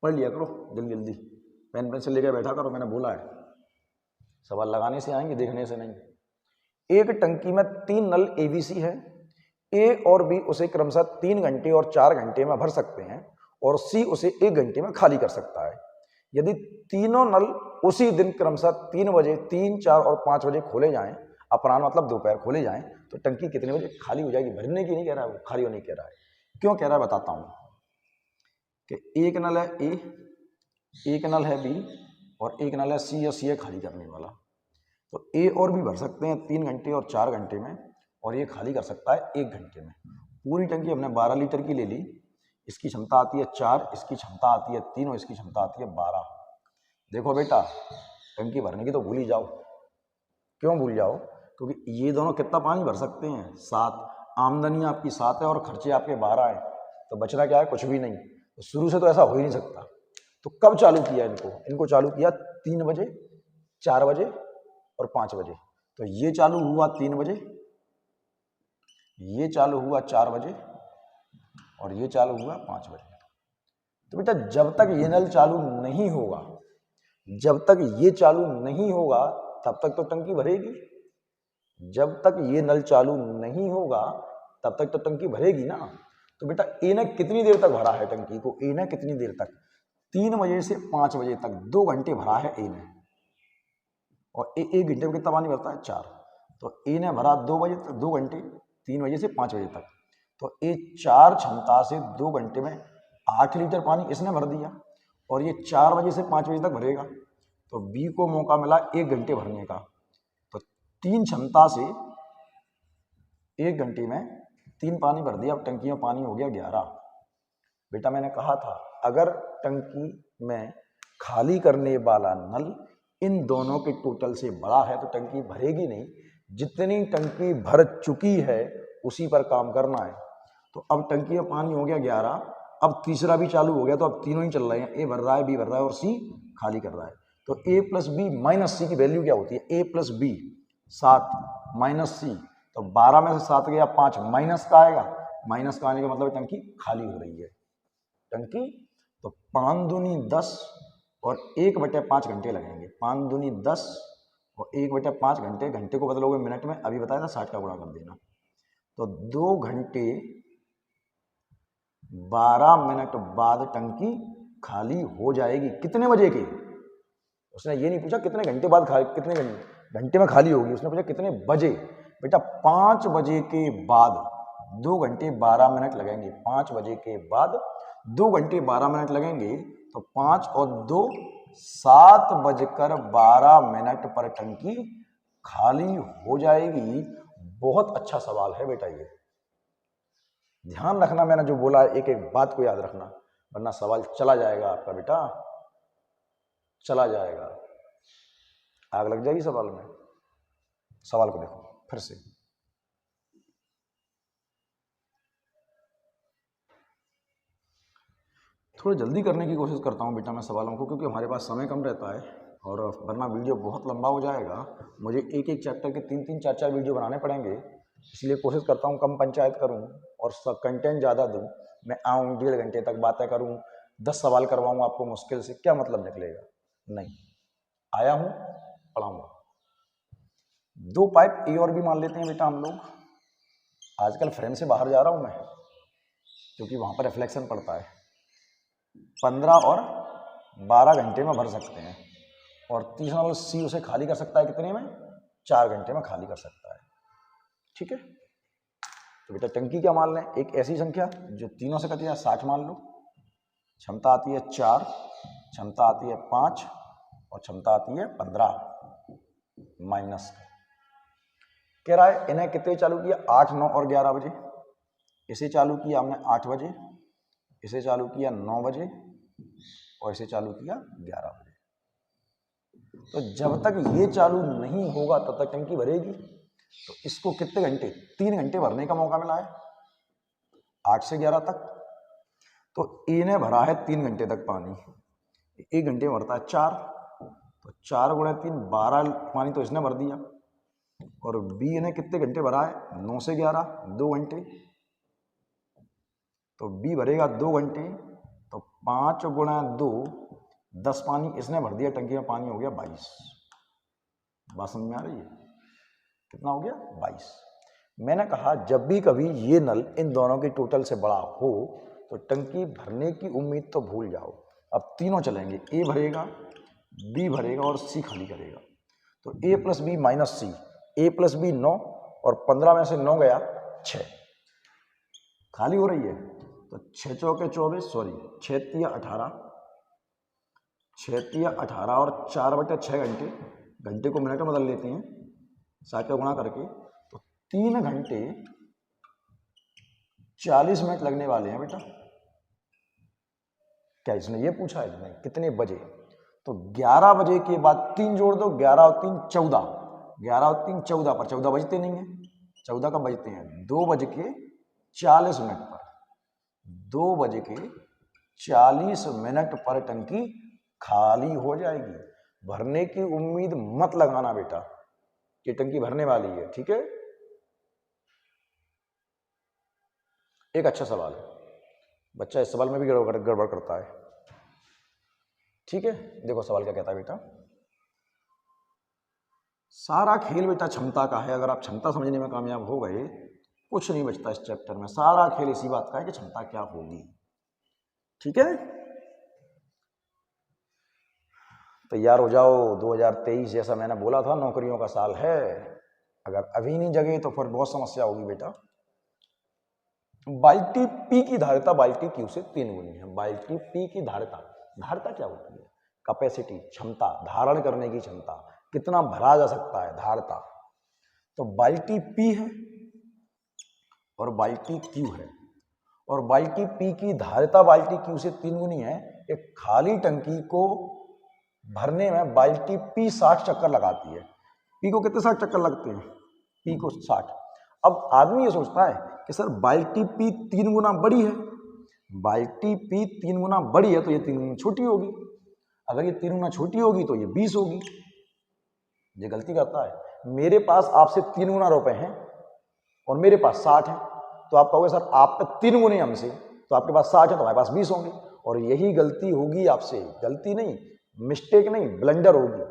पढ़ लिया करो जल्दी जल्दी, पेन पेंसिल लेकर बैठा करो, मैंने बोला है सवाल लगाने से आएंगे, देखने से नहीं। एक टंकी में 3 नल एबीसी है, ए और बी उसे क्रमशः 3 घंटे और 4 घंटे में भर सकते हैं और सी उसे 1 घंटे में खाली कर सकता है। यदि तीनों नल उसी दिन क्रमशः 3 बजे, 3, 4 और 5 बजे खोले जाएं, अपराह्न मतलब दोपहर खोले जाएं, तो टंकी कितने बजे खाली हो जाएगी? भरने की नहीं कह रहा है वो, खाली होने कह रहा है। क्यों कह रहा है बताता हूं कि एक नल है ए, एक नल है बी और एक नल है सी, या सी है खाली करने वाला। तो ए और बी भर सकते हैं 3 घंटे और 4 घंटे में, और ये खाली कर सकता है 1 घंटे में। पूरी टंकी हमने 12 लीटर की ले ली, इसकी क्षमता आती है 4, इसकी क्षमता आती है 3 और इसकी क्षमता आती है 12। देखो बेटा, टंकी भरने की तो भूल ही जाओ। क्यों भूल जाओ? क्योंकि ये दोनों कितना पानी भर सकते हैं? 7। आमदनी आपकी 7 है और खर्चे आपके 12 है, तो बचना क्या है? कुछ भी नहीं। तो शुरू से तो ऐसा हो ही नहीं सकता। तो कब चालू किया इनको चालू किया 3 बजे, 4 बजे और 5 बजे। तो ये चालू हुआ 3 बजे, ये चालू हुआ 4 बजे और ये चालू हुआ 5 बजे। तो बेटा जब तक ये नल चालू नहीं होगा, जब तक ये चालू नहीं होगा तब तक तो टंकी भरेगी। जब तक ये नल चालू नहीं होगा तब तक तो टंकी भरेगी ना। तो बेटा ए ने कितनी देर तक भरा है टंकी को? ए ने कितनी देर तक? 3 बजे से 5 बजे तक 2 घंटे भरा है ए ने, और ए 1 घंटे में कितना पानी भरता है? 4। तो ए ने भरा 2 बजे तक, 2 घंटे, 3 बजे से 5 बजे तक। तो ए 4 क्षमता से 2 घंटे में 8 लीटर पानी इसने भर दिया, और ये 4 बजे से 5 बजे तक भरेगा। तो बी को मौका मिला 1 घंटे भरने का, तो 3 क्षमता से 1 घंटे में 3 पानी भर दिया। अब टंकी में पानी हो गया 11। बेटा मैंने कहा था अगर टंकी में खाली करने वाला नल इन दोनों के टोटल से बड़ा है तो टंकी भरेगी नहीं। जितनी टंकी भर चुकी है उसी पर काम करना है। तो अब टंकी में पानी हो गया 11, अब तीसरा भी चालू हो गया, तो अब तीनों ही चल रहे हैं, ए भर रहा है, बी भर रहा है और सी खाली कर रहा है। तो ए प्लस बी माइनस सी की वैल्यू क्या होती है? ए प्लस बी 7 माइनस सी, तो 12 में से 7 गया 5, माइनस का आएगा। माइनस का आने का मतलब टंकी खाली हो रही है। टंकी तो 5 दूनी 10 और 1/5 घंटे लगेंगे। 5 दूनी 10 और 1/5 घंटे, घंटे को बदलोगे मिनट में, अभी बताया था 60 का गुणा कर देना। तो 2 घंटे 12 मिनट बाद टंकी खाली हो जाएगी। कितने बजे की? उसने ये नहीं पूछा कितने घंटे बाद कितने घंटे में खाली होगी, उसने पूछा कितने बजे। बेटा 5 बजे के बाद 2 घंटे 12 मिनट लगेंगे। 5 बजे के बाद 2 घंटे 12 मिनट लगेंगे, तो 5 और 2 7:12 पर टंकी खाली हो जाएगी। बहुत अच्छा सवाल है बेटा ये, ध्यान रखना मैंने जो बोला है, एक एक बात को याद रखना, वरना सवाल चला जाएगा आपका बेटा, चला जाएगा, आग लग जाएगी सवाल में। सवाल को देखो फिर से। थोड़ी जल्दी करने की कोशिश करता हूं बेटा मैं सवालों को, क्योंकि हमारे पास समय कम रहता है। और वरना वीडियो बहुत लंबा हो जाएगा, मुझे एक एक चैप्टर के 3-3 4-4 वीडियो बनाने पड़ेंगे। इसलिए कोशिश करता हूँ कम पंचायत करूँ और सब कंटेंट ज़्यादा दूँ। मैं आऊँ 1.5 घंटे तक बातें करूँ, 10 सवाल करवाऊँ आपको मुश्किल से, क्या मतलब निकलेगा? नहीं, आया हूँ पढ़ाऊँगा। 2 पाइप ए और बी मान लेते हैं बेटा हम लोग। आजकल फ्रेम से बाहर जा रहा हूँ मैं, क्योंकि वहाँ पर रिफ्लेक्शन पड़ता है। 15 और 12 घंटे में भर सकते हैं, और तीसरा वाला सी उसे खाली कर सकता है कितने में? 4 घंटे में खाली कर सकता है। ठीक है, तो बेटा टंकी क्या मान लें? एक ऐसी संख्या जो तीनों से कटी है, 60 मान लो। क्षमता आती है 4, क्षमता आती है 5 और क्षमता आती है 15 माइनस। कह रहा है इन्हें कितने चालू किया? 8, 9 और 11 बजे। इसे चालू किया हमने 8 बजे, इसे चालू किया 9 बजे और इसे चालू किया 11 बजे। तो जब तक ये चालू नहीं होगा तब तक टंकी भरेगी। तो इसको कितने घंटे? 3 घंटे भरने का मौका मिला है, 8 से 11 तक। तो ए ने भरा है 3 घंटे तक पानी, 1 घंटे में भरता है 4, तो 4 गुणे 3 12 पानी तो इसने भर दिया। और बी ने कितने घंटे भरा है? 9 से 11, 2 घंटे। तो बी भरेगा 2 घंटे, तो 5 गुणा 2 10 पानी इसने भर दिया, टंकी में पानी हो गया 22। बात समझ में आ रही है? कितना हो गया? 22। मैंने कहा जब भी कभी ये नल इन दोनों की टोटल से बड़ा हो तो टंकी भरने की उम्मीद तो भूल जाओ। अब तीनों चलेंगे, ए भरेगा, बी भरेगा और सी खाली करेगा। तो ए प्लस बी माइनस सी, ए प्लस बी 9 और 15 में से 9 गया 6, खाली हो रही है। तो 6 चौके 24, सॉरी 6 तिया 18, 6 तिया 18 और 4/6 घंटे, घंटे को मिनट में बदल लेते हैं 60 का गुणा करके। तो 3 घंटे 40 मिनट लगने वाले हैं बेटा। क्या इसने ये पूछा है? नहीं। कितने बजे? तो 11 बजे के बाद 3 जोड़ दो, 11 और 3 14, 11 और 3 14 पर 14 बजते नहीं है। 14 कब बजते हैं? 2:40 पर। 2:40 पर टंकी खाली हो जाएगी। भरने की उम्मीद मत लगाना बेटा कि टंकी भरने वाली है। ठीक है, एक अच्छा सवाल है, बच्चा इस सवाल में भी गड़बड़ करता है। ठीक है, देखो सवाल क्या कहता है बेटा। सारा खेल बेटा क्षमता का है। अगर आप क्षमता समझने में कामयाब हो गए, कुछ नहीं बचता इस चैप्टर में। सारा खेल इसी बात का है कि क्षमता क्या होगी। ठीक है, तैयार हो जाओ। 2023 जैसा मैंने बोला था नौकरियों का साल है। अगर अभी नहीं जगे तो फिर बहुत समस्या होगी बेटा। बाल्टी पी की धारिता बाल्टी क्यू से 3 गुनी है। बाल्टी पी की धारिता, धारिता क्या होती है? कैपेसिटी, क्षमता, धारण करने की क्षमता, कितना भरा जा सकता है, धारिता। तो बाल्टी पी है और बाल्टी क्यू है, और बाल्टी पी की धारिता बाल्टी क्यू से 3 गुनी है। एक खाली टंकी को भरने में बाल्टी पी 60 चक्कर लगाती है। पी को कितने 60 चक्कर लगते हैं? पी को 60। अब आदमी ये सोचता है कि सर बाल्टी पी 3 गुना बड़ी है, बाल्टी पी 3 गुना बड़ी है तो ये 3 गुना छोटी होगी। अगर ये 3 गुना छोटी होगी तो ये 20 होगी। ये गलती करता है। मेरे पास आपसे 3 गुना रुपए हैं और मेरे पास 60 है, तो आप कहोगे सर आप 3 गुने हमसे, तो आपके पास 60 है तो हमारे पास 20 होंगे। और यही गलती होगी आपसे। गलती नहीं, मिस्टेक नहीं, ब्लंडर होगी।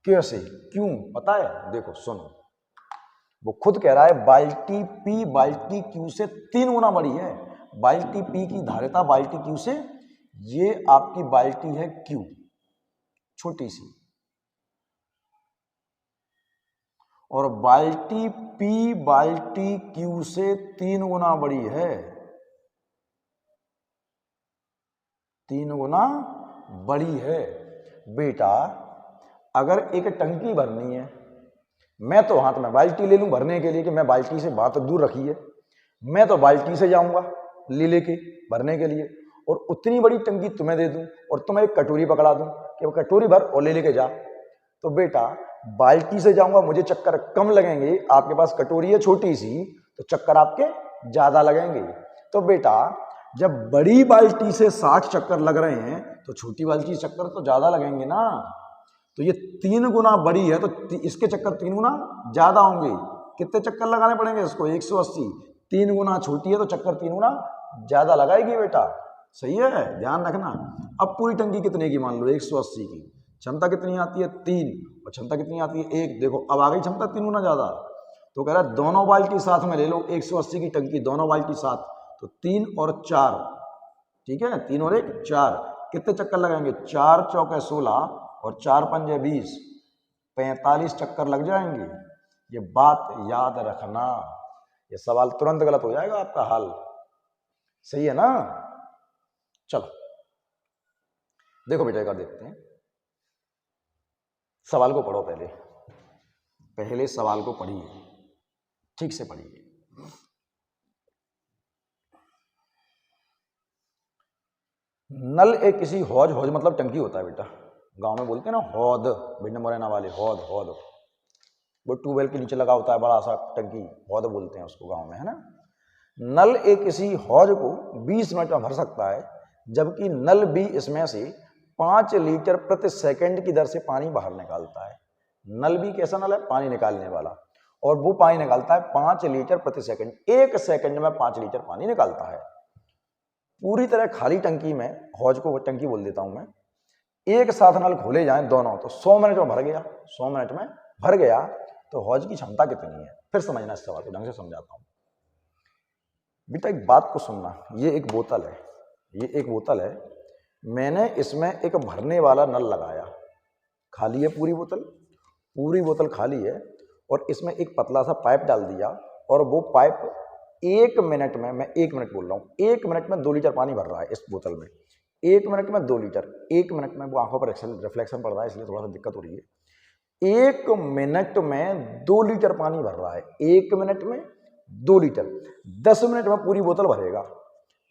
कैसे? क्यों पता है? देखो सुनो, वो खुद कह रहा है बाल्टी पी बाल्टी क्यू से 3 गुना बड़ी है। बाल्टी पी की धारिता बाल्टी क्यू से, ये आपकी बाल्टी है क्यू, छोटी सी, और बाल्टी पी बाल्टी क्यू से 3 गुना बड़ी है। 3 गुना बड़ी है बेटा। अगर एक टंकी भरनी है, मैं तो हाथ में बाल्टी ले लूं भरने के लिए कि मैं बाल्टी से बात दूर रखी है, मैं तो बाल्टी से जाऊंगा लेके भरने के लिए, और उतनी बड़ी टंकी तुम्हें दे दूं और तुम्हें एक कटोरी पकड़ा दूं कि वो कटोरी भर और लेके जा। तो बेटा बाल्टी से जाऊंगा, मुझे चक्कर कम लगेंगे, आपके पास कटोरी है छोटी सी तो चक्कर आपके ज्यादा लगेंगे। तो बेटा जब बड़ी बाल्टी से 60 चक्कर लग रहे हैं तो छोटी बाल्टी से चक्कर तो ज़्यादा लगेंगे ना। तो ये 3 गुना बड़ी है तो इसके चक्कर 3 गुना ज़्यादा होंगे। कितने चक्कर लगाने पड़ेंगे इसको? 180। 3 गुना छोटी है तो चक्कर 3 गुना ज़्यादा लगाएगी बेटा। सही है, ध्यान रखना। अब पूरी टंकी कितने की मान लो? 180 की। क्षमता कितनी आती है? 3। और क्षमता कितनी आती है? 1। देखो अब आ गई क्षमता 3 गुना ज़्यादा। तो कह रहा है दोनों बाल्टी साथ में ले लो, 180 की टंकी दोनों बाल्टी साथ, तो 3 और 4, ठीक है, 3 और 1 4। कितने चक्कर लगाएंगे? 4 चौके 16 और 4 पंजे 20, 45 चक्कर लग जाएंगे। ये बात याद रखना। ये सवाल तुरंत गलत हो जाएगा आपका हल। सही है ना? चलो देखो बेटा एक बार देखते हैं। सवाल को पढ़ो, पहले सवाल को पढ़िए, ठीक से पढ़िए। नल एक किसी हौज मतलब टंकी होता है बेटा, गांव में बोलते हैं ना हौद, भिंड मोरैना वाले हौद। वो ट्यूबवेल के नीचे लगा होता है बड़ा सा टंकी, हौद बोलते हैं उसको गांव में, है ना। नल एक किसी हौज को 20 मिनट में भर सकता है, जबकि नल बी इसमें से 5 लीटर प्रति सेकंड की दर से पानी बाहर निकालता है। नल बी कैसा नल है? पानी निकालने वाला, और वो पानी निकालता है 5 लीटर प्रति सेकंड। 1 सेकंड में 5 लीटर पानी निकालता है। पूरी तरह खाली टंकी में, हौज को टंकी बोल देता हूं मैं, एक साथ नल खोले जाएं दोनों तो 100 मिनट में भर गया। 100 मिनट में भर गया तो हौज की क्षमता कितनी है? फिर समझना, इस सवाल को ढंग से समझाता हूं बेटा। एक बात को सुनना, ये एक बोतल है, ये एक बोतल है, मैंने इसमें एक भरने वाला नल लगाया, खाली है पूरी बोतल खाली है, और इसमें एक पतला सा पाइप डाल दिया, और वो पाइप 1 मिनट में, मैं 1 मिनट बोल रहा हूँ, 1 मिनट में 2 लीटर पानी भर रहा है इस बोतल में। 1 मिनट में 2 लीटर, 1 मिनट में, वो आंखों पर रिफ्लेक्शन पड़ रहा है इसलिए थोड़ा सा दिक्कत हो रही है। 1 मिनट में 2 लीटर पानी भर रहा है, 1 मिनट में 2 लीटर। 10 मिनट में पूरी बोतल भरेगा,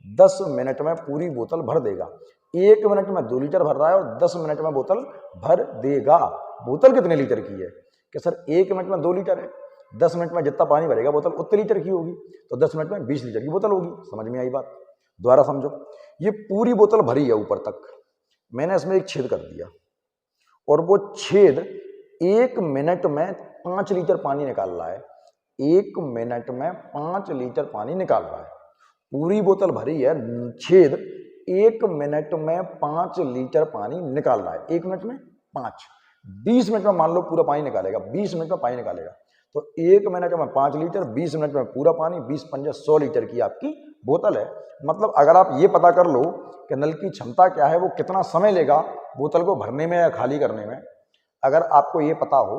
10 मिनट में पूरी बोतल भर देगा। 1 मिनट में 2 लीटर भर रहा है और 10 मिनट में बोतल भर देगा। बोतल कितने लीटर की है? कि सर 1 मिनट में 2 लीटर है, 10 मिनट में जितना पानी भरेगा बोतल उतने लीटर की होगी, तो 10 मिनट में 20 लीटर की बोतल होगी। समझ में आई बात? दोबारा समझो, ये पूरी बोतल भरी है ऊपर तक, मैंने इसमें एक छेद कर दिया, और वो छेद 1 मिनट में 5 लीटर पानी निकाल रहा है। 1 मिनट में 5 लीटर पानी निकाल रहा है। पूरी बोतल भरी है, छेद 1 मिनट में 5 लीटर पानी निकाल रहा है। 1 मिनट में 5, 20 मिनट में मान लो पूरा पानी निकालेगा, 20 मिनट में पानी निकालेगा, तो 1 मिनट में 5 लीटर, 20 मिनट में पूरा पानी, 20 पंजे 100 लीटर की आपकी बोतल है। मतलब अगर आप ये पता कर लो कि नल की क्षमता क्या है, वो कितना समय लेगा बोतल को भरने में या खाली करने में, अगर आपको ये पता हो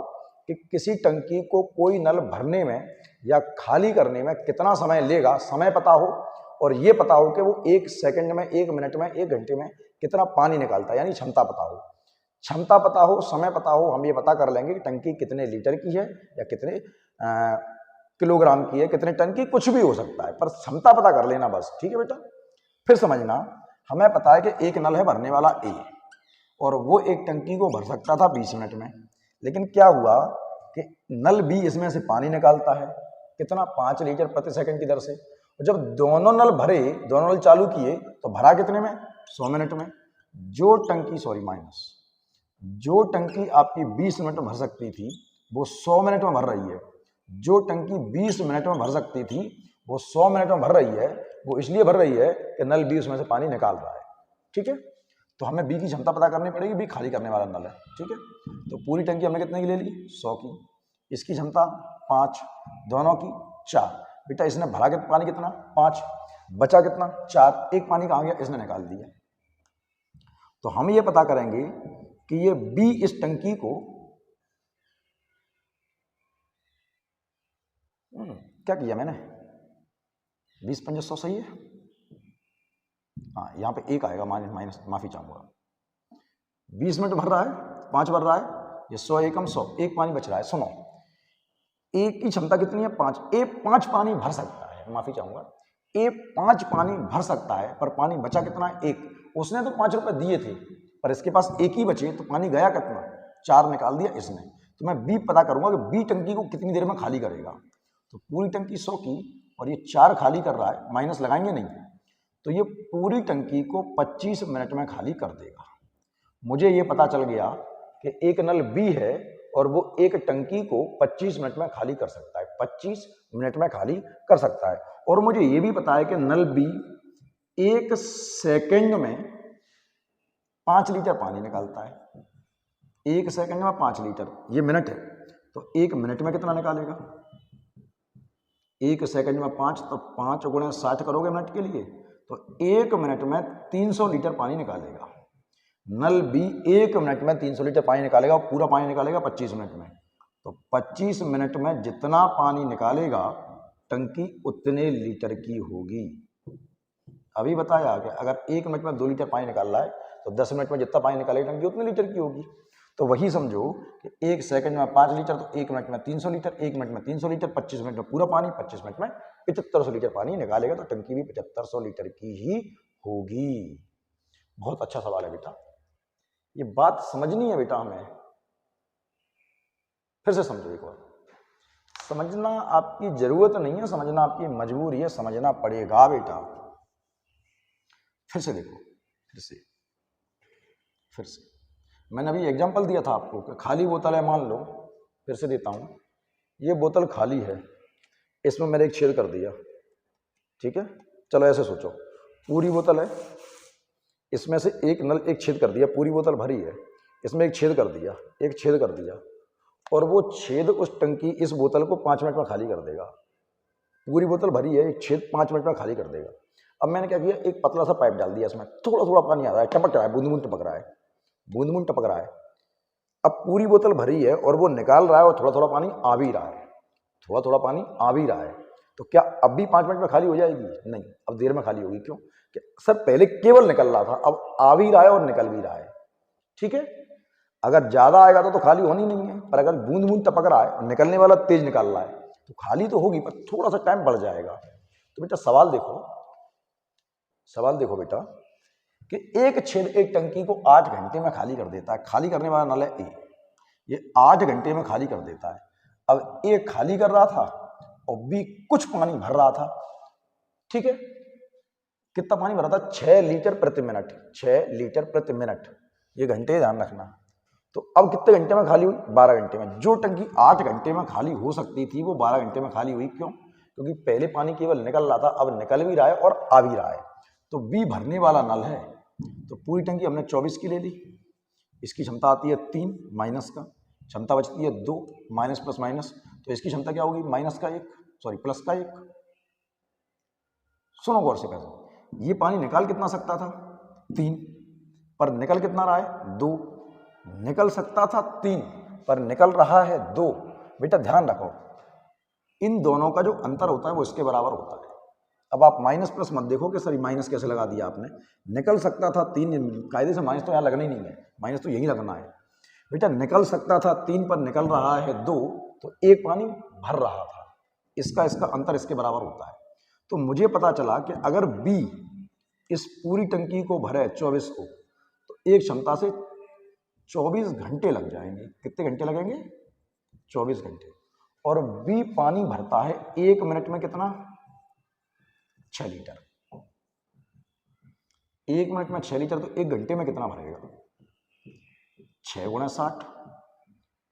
कि किसी टंकी को कोई नल भरने में या खाली करने में कितना समय लेगा, समय पता हो, और ये पता हो कि वो 1 सेकंड में, 1 मिनट में, 1 घंटे में कितना पानी निकालता है, यानी क्षमता पता हो, क्षमता पता हो, समय पता हो, हम ये पता कर लेंगे कि टंकी कितने लीटर की है या कितने किलोग्राम की है, कितने टन की, कुछ भी हो सकता है, पर क्षमता पता कर लेना बस। ठीक है बेटा? फिर समझना, हमें पता है कि एक नल है भरने वाला ए, और वो एक टंकी को भर सकता था 20 मिनट में, लेकिन क्या हुआ कि नल बी इसमें से पानी निकालता है कितना? 5 लीटर प्रति सेकंड की दर से। जब दोनों नल भरे, दोनों नल चालू किए, तो भरा कितने में? 100 मिनट में। जो टंकी आपकी 20 मिनट में भर सकती थी वो 100 मिनट में भर रही है। जो टंकी 20 मिनट में भर सकती थी वो 100 मिनट में भर रही है। वो इसलिए भर रही है कि नल बी उसमें से पानी निकाल रहा है। ठीक है? तो हमें बी की क्षमता पता करनी पड़ेगी, बी खाली करने वाला नल है। ठीक है? तो पूरी टंकी हमने कितने की ले ली? 100 की। इसकी क्षमता 5, दोनों की 4। बेटा इसने भरा के पानी कितना? 5। बचा कितना? 4। एक पानी कहाँ गया? इसने निकाल दिया। तो हम ये पता करेंगे कि ये बी इस टंकी को क्या किया मैंने? 20 पंजे 100 सही है? हाँ, यहाँ पे एक आएगा माइनस, माफी चाहूंगा। 20 मिनट भर रहा है, 5 भर रहा है, ये 100 एकम 100, एक पानी बच रहा है। सुनो, एक की क्षमता कितनी है? 5। ए 5 पानी भर सकता है, माफी चाहूंगा, ए 5 पानी भर सकता है, पर पानी बचा कितना है? 1। उसने तो 5 रुपए दिए थे, पर इसके पास एक ही बचे, तो पानी गया कितना? 4 निकाल दिया इसने। तो मैं बी पता करूंगा कि बी टंकी को कितनी देर में खाली करेगा। तो पूरी टंकी 100 की और ये 4 खाली कर रहा है, माइनस लगाएंगे नहीं, तो ये पूरी टंकी को 25 मिनट में खाली कर देगा। मुझे ये पता चल गया कि एक नल बी है और वो एक टंकी को 25 मिनट में खाली कर सकता है, 25 मिनट में खाली कर सकता है। और मुझे ये भी पता है कि नल बी 1 सेकंड में 5 लीटर पानी निकालता है। 1 सेकंड में 5 लीटर, ये मिनट है, तो 1 मिनट में कितना निकालेगा? 1 सेकंड में 5, तो 5 गुणे 60 करोगे मिनट के लिए, तो 1 मिनट में 300 लीटर पानी निकालेगा। नल बी 1 मिनट में 300 लीटर पानी निकालेगा और पूरा पानी निकालेगा 25 मिनट में। तो 25 मिनट में जितना पानी निकालेगा टंकी उतने लीटर की होगी। अभी बताया कि अगर 1 मिनट में 2 लीटर पानी निकाल रहा है तो 10 मिनट में जितना पानी निकालेगा टंकी उतने लीटर की होगी। तो वही समझो कि 1 सेकंड में 5 लीटर, तो 1 मिनट में 300 लीटर, 1 मिनट में 300 लीटर, 25 मिनट में पूरा पानी, 25 मिनट में 7500 लीटर पानी निकालेगा, तो टंकी भी 7500 लीटर की ही होगी। बहुत अच्छा सवाल है बेटा, ये बात समझनी है बेटा हमें। फिर से समझो एक बार, समझना आपकी जरूरत नहीं है, समझना आपकी मजबूरी है, समझना पड़ेगा बेटा। फिर से देखो, फिर से मैंने अभी एग्जांपल दिया था आपको कि खाली बोतल है, मान लो, फिर से देता हूं, ये बोतल खाली है, इसमें मैंने एक छेद कर दिया, ठीक है। चलो ऐसे सोचो, पूरी बोतल है, इसमें से एक नल एक छेद कर दिया, पूरी बोतल भरी है, इसमें एक छेद कर दिया, एक छेद कर दिया, और वो छेद उस टंकी इस बोतल को 5 मिनट में खाली कर देगा। पूरी बोतल भरी है, एक छेद 5 मिनट में खाली कर देगा। अब मैंने क्या किया, एक पतला सा पाइप डाल दिया, इसमें थोड़ा थोड़ा पानी आ रहा है, टपक रहा है, बूंद बूंद टपक रहा है, बूंद बूंद टपक रहा है। अब पूरी बोतल भरी है और वो निकाल रहा है और थोड़ा थोड़ा पानी आ भी रहा है, थोड़ा थोड़ा पानी आ भी रहा है। तो क्या अब भी 5 मिनट में खाली हो जाएगी? नहीं, अब देर में खाली होगी। क्यों? कि सर पहले केवल निकल रहा था, अब आ भी रहा है और निकल भी रहा है, ठीक है। अगर ज्यादा आएगा तो खाली होनी नहीं है, पर अगर बूंद बूंद टपक रहा है और निकलने वाला तेज निकल रहा है तो खाली तो होगी, पर थोड़ा सा टाइम बढ़ जाएगा। तो बेटा सवाल देखो, सवाल देखो बेटा कि एक छेद एक टंकी को 8 घंटे में खाली कर देता है। खाली करने वाला नल है ए, ये 8 घंटे में खाली कर देता है। अब ए खाली कर रहा था और बी कुछ पानी भर रहा था, ठीक है। कितना पानी भरा था? 6 लीटर प्रति मिनट, 6 लीटर प्रति मिनट, ये घंटे ध्यान रखना। तो अब कितने घंटे में खाली हुई? 12 घंटे में। जो टंकी 8 घंटे में खाली हो सकती थी वो 12 घंटे में खाली हुई। क्यों? क्योंकि पहले पानी केवल निकल रहा था, अब निकल भी रहा है और आ भी रहा है। तो बी भरने वाला नल है, तो पूरी टंकी हमने 24 की ले ली, इसकी क्षमता आती है 3 माइनस का, क्षमता बचती है 2, माइनस प्लस माइनस, तो इसकी क्षमता क्या होगी? माइनस का 1, सॉरी प्लस का 1। सुनो गौर से, कैसे ये पानी निकाल कितना सकता था? 3, पर निकल कितना रहा है? 2। निकल सकता था 3 पर निकल रहा है 2। बेटा ध्यान रखो, इन दोनों का जो अंतर होता है वो इसके बराबर होता है। अब आप माइनस प्लस मत देखो कि सर माइनस कैसे लगा दिया आपने। निकल सकता था 3, कायदे से माइनस तो यहाँ लगना ही नहीं है, माइनस तो यही लगना है। बेटा निकल सकता था 3 पर निकल रहा है 2, तो एक पानी भर रहा था, इसका इसका अंतर इसके बराबर होता है। तो मुझे पता चला कि अगर बी इस पूरी टंकी को भरे 24 को, तो एक क्षमता से 24 घंटे लग जाएंगे। कितने घंटे लगेंगे? 24 घंटे। और बी पानी भरता है 1 मिनट में कितना? 6 लीटर। 1 मिनट में 6 लीटर, तो 1 घंटे में कितना भरेगा? 6 गुणा 60,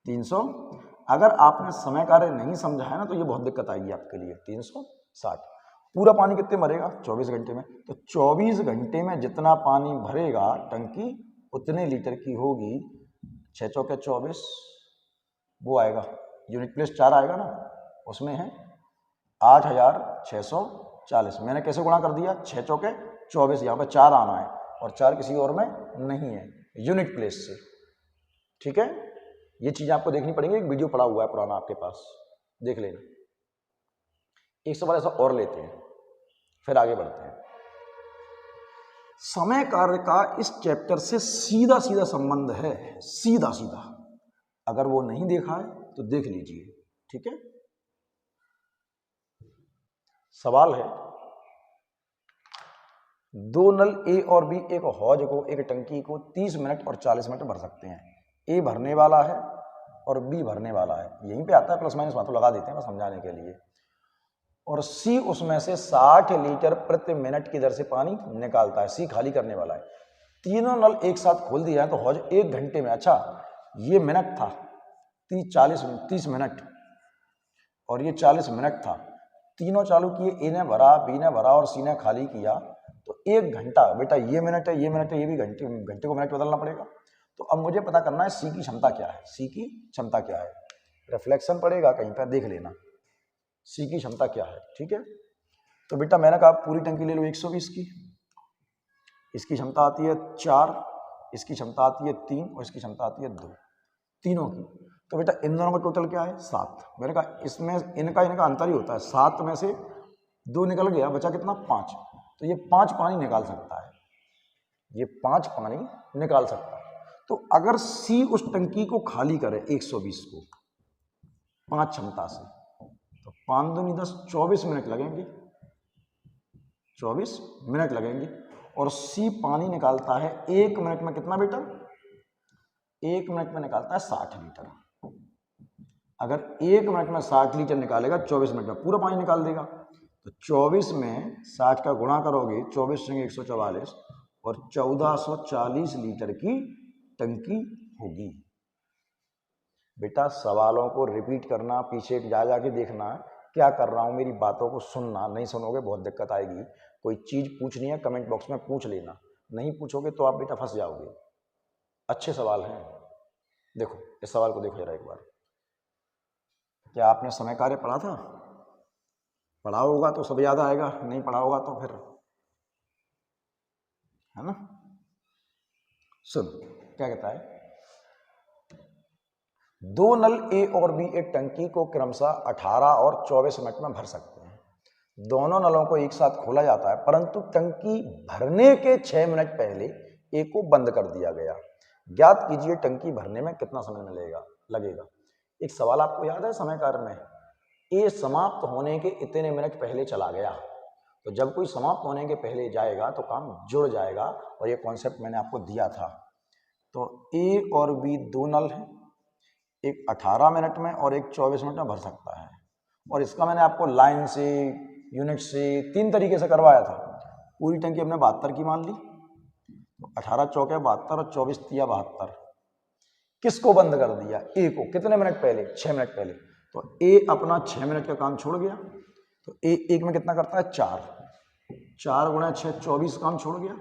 300। अगर आपने समय कार्य नहीं समझा है ना तो ये बहुत दिक्कत आएगी आपके लिए। 360 पूरा पानी कितने भरेगा? 24 घंटे में। तो 24 घंटे में जितना पानी भरेगा टंकी उतने लीटर की होगी। 6 चौके 24, वो आएगा, यूनिट प्लेस 4 आएगा ना, उसमें है 8640। मैंने कैसे गुणा कर दिया? 6 चौके 24, यहाँ पे 4 आना है और 4 किसी और में नहीं है, यूनिट प्लेस से, ठीक है। ये चीज़ आपको देखनी पड़ेगी, एक वीडियो पड़ा हुआ है पुराना आपके पास, देख लेना। एक सवाल ऐसा और लेते हैं, फिर आगे बढ़ते हैं। समय कार्य का इस चैप्टर से सीधा सीधा संबंध है, सीधा सीधा। अगर वो नहीं देखा है तो देख लीजिए, ठीक है। सवाल है, 2 नल ए और बी एक हौज को, एक टंकी को 30 मिनट और 40 मिनट भर सकते हैं। ए भरने वाला है और बी भरने वाला है। यहीं पे आता है प्लस माइनस, वहां तो लगा देते हैं बस समझाने के लिए। और सी उसमें से 60 लीटर प्रति मिनट की दर से पानी निकालता है। सी खाली करने वाला है। तीनों नल एक साथ खोल दिया है तो हौज 1 घंटे में, अच्छा ये मिनट था 30 मिनट और ये 40 मिनट था, तीनों चालू किए, ए ने भरा, बी ने भरा और सी ने खाली किया, तो 1 घंटा। बेटा ये मिनट है, ये मिनट है, ये भी घंटे, घंटे को मिनट बदलना पड़ेगा। तो अब मुझे पता करना है सी की क्षमता क्या है। सी की क्षमता क्या है, रिफ्लेक्शन पड़ेगा कहीं पर, देख लेना सी की क्षमता क्या है। ठीक है, तो बेटा मैंने कहा पूरी टंकी ले लो 120 की, इसकी क्षमता आती है 4, इसकी क्षमता आती है 3 और इसकी क्षमता आती है 2, तीनों की। तो बेटा इन दोनों का टोटल क्या है 7। मैंने कहा इसमें इनका अंतर ही होता है, 7 में से 2 निकल गया, बचा कितना 5। तो ये 5 पानी निकाल सकता है, ये 5 पानी निकाल सकता है। तो अगर सी उस टंकी को खाली करे 120 को 5 क्षमता से, तो 5 दूनी 10, 24 मिनट लगेंगे, 24 मिनट लगेंगे। और सी पानी निकालता है 1 मिनट में कितना बेटा, 1 मिनट में निकालता है 60 लीटर। अगर 1 मिनट में 60 लीटर निकालेगा, 24 मिनट में पूरा पानी निकाल देगा। तो 24 में 60 का गुणा करोगे, 24 से 144 और 1440 लीटर की टंकी होगी। बेटा सवालों को रिपीट करना, पीछे जा जाके देखना क्या कर रहा हूँ, मेरी बातों को सुनना। नहीं सुनोगे बहुत दिक्कत आएगी। कोई चीज़ पूछनी है कमेंट बॉक्स में पूछ लेना, नहीं पूछोगे तो आप बेटा फंस जाओगे। अच्छे सवाल हैं, देखो इस सवाल को देखो जरा एक बार। क्या आपने समय कार्य पढ़ा था? पढ़ा होगा तो सब याद आएगा, नहीं पढ़ा होगा तो फिर, है ना। सुन क्या कहता है, 2 नल ए और बी एक टंकी को क्रमशः 18 और 24 मिनट में भर सकते हैं। दोनों नलों को एक साथ खोला जाता है, परंतु टंकी भरने के 6 मिनट पहले ए को बंद कर दिया गया। ज्ञात कीजिए टंकी भरने में कितना समय लगेगा। एक सवाल आपको याद है समय कार्य में, ए समाप्त होने के इतने मिनट पहले चला गया। तो जब कोई समाप्त होने के पहले जाएगा तो काम जुड़ जाएगा, और ये कॉन्सेप्ट मैंने आपको दिया था। तो ए और बी 2 नल हैं, एक 18 मिनट में और एक 24 मिनट में भर सकता है। और इसका मैंने आपको लाइन से, यूनिट से, 3 तरीके से करवाया था। पूरी टंकी हमने 72 की मान ली, तो 18 चौके 72 और 24 तिया 72। किसको बंद कर दिया? ए को। कितने मिनट पहले? 6 मिनट पहले। तो ए अपना 6 मिनट का काम छोड़ गया। तो ए एक में कितना करता है? 4। 4 गुणा 6 24 काम छोड़ गया,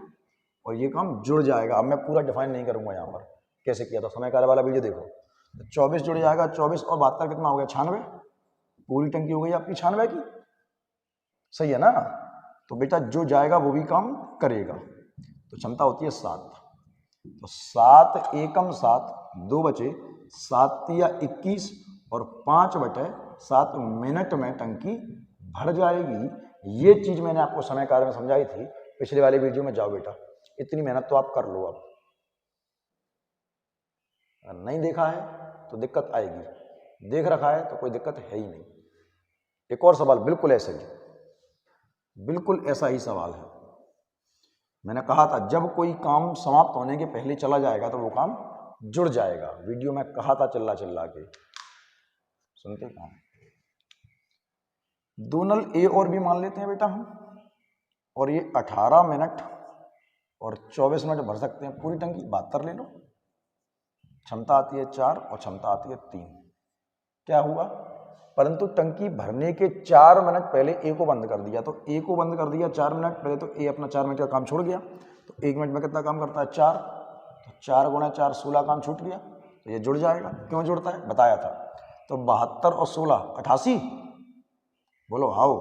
और ये काम जुड़ जाएगा। अब मैं पूरा डिफाइन नहीं करूंगा यहाँ पर कैसे किया था, समय कार्य वाला वीडियो देखो। तो 24 जुड़ जाएगा, 24 और 72 कितना हो गया? 96। पूरी टंकी हो गई आपकी 96 की, सही है ना। तो बेटा जो जाएगा वो भी काम करेगा। तो क्षमता होती है 7। तो 7 एकम 7, 2 बचे, 7 तिया 21 और 5 बटे 7 मिनट में टंकी भर जाएगी। ये चीज मैंने आपको समय कार्य में समझाई थी पिछले वाले वीडियो में। जाओ बेटा इतनी मेहनत तो आप कर लो। अब अगर नहीं देखा है तो दिक्कत आएगी, देख रखा है तो कोई दिक्कत है ही नहीं। एक और सवाल बिल्कुल ऐसा ही, बिल्कुल ऐसा ही सवाल है। मैंने कहा था जब कोई काम समाप्त होने के पहले चला जाएगा तो वो काम जुड़ जाएगा। वीडियो में कहा था चिल्ला चिल्ला के, सुनते कहाँ। 2 नल ए और बी मान लेते हैं बेटा हम, और ये 18 मिनट और 24 मिनट भर सकते हैं पूरी टंकी। 72 ले लो, क्षमता आती है 4 और क्षमता आती है 3। क्या हुआ? परंतु टंकी भरने के 4 मिनट पहले ए को बंद कर दिया। तो ए को बंद कर दिया 4 मिनट पहले, तो ए अपना 4 मिनट का काम छोड़ गया। तो 1 मिनट में कितना काम करता है? 4। तो 4 गुणा 4 16 काम छूट गया। तो ये जुड़ जाएगा। क्यों जुड़ता है बताया था। तो 72 और 16 88। बोलो हाउ,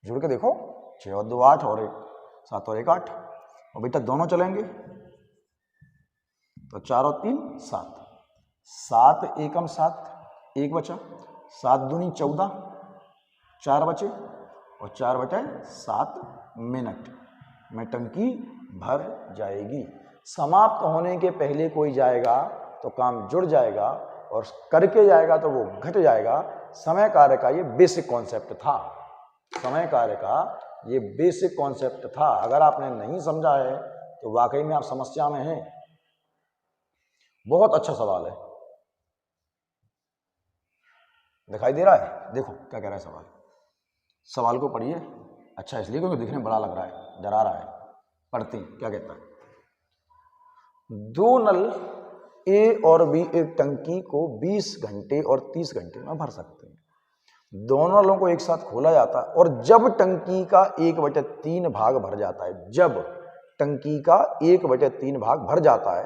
जुड़ के देखो। 6 और 2 8 और 1 7 और 1 8। और बेटा दोनों चलेंगे तो 4 और 3 7। 7 एकम 7, 1 बचा। 7 दूनी 14, 4 बचे, और 4 बटे 7 मिनट में टंकी भर जाएगी। समाप्त होने के पहले कोई जाएगा तो काम जुड़ जाएगा, और करके जाएगा तो वो घट जाएगा। समय कार्य का ये बेसिक कॉन्सेप्ट था। समय कार्य का ये बेसिक कॉन्सेप्ट था। अगर आपने नहीं समझा है तो वाकई में आप समस्या में हैं। बहुत अच्छा सवाल है। दिखाई दे रहा है? देखो क्या कह रहा है सवाल। सवाल को पढ़िए, अच्छा इसलिए क्योंकि दिखने में बड़ा लग रहा है, डरा रहा है। पढ़ते हैं क्या कहता है। दो नल ए और बी एक टंकी को 20 घंटे और 30 घंटे में भर सकते हैं। दोनों नलों को एक साथ खोला जाता है और जब टंकी का 1/3 भाग भर जाता है, जब टंकी का 1/3 भाग भर जाता है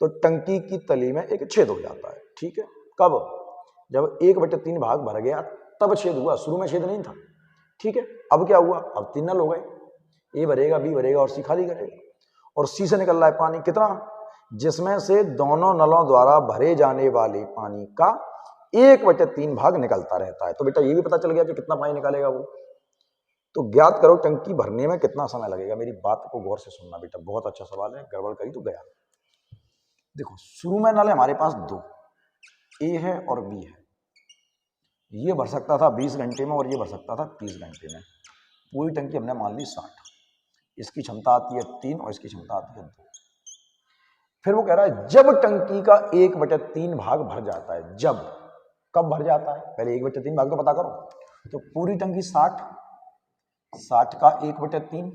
तो टंकी की तली में एक छेद हो जाता है। ठीक है, कब? जब 1/3 भाग भर गया तब छेद हुआ, शुरू में छेद नहीं था। ठीक है, अब क्या हुआ? अब 3 नल हो गए, ए भरेगा, बी भरेगा और सी खाली करेगा। और सी से निकल रहा है पानी, कितना? जिसमें से दोनों नलों द्वारा भरे जाने वाले पानी का 1/3 भाग निकलता रहता है। तो बेटा ये भी पता चल गया कि कितना पानी निकालेगा वो। तो ज्ञात करो टंकी भरने में कितना समय लगेगा। मेरी बात को गौर से सुनना बेटा, बहुत अच्छा सवाल है, गड़बड़ करी तो गया। देखो शुरू में नल है हमारे पास 2, ए है और बी है। ये भर सकता था 20 घंटे में और ये भर सकता था 30 घंटे में। पूरी टंकी हमने मान ली 60। इसकी क्षमता आती है 3 और इसकी क्षमता आती है 2। फिर वो कह रहा है जब टंकी का 1/3 भाग भर जाता है, जब, कब भर जाता है? पहले 1/3 भाग तो पता करो। तो पूरी टंकी 60 का 1/3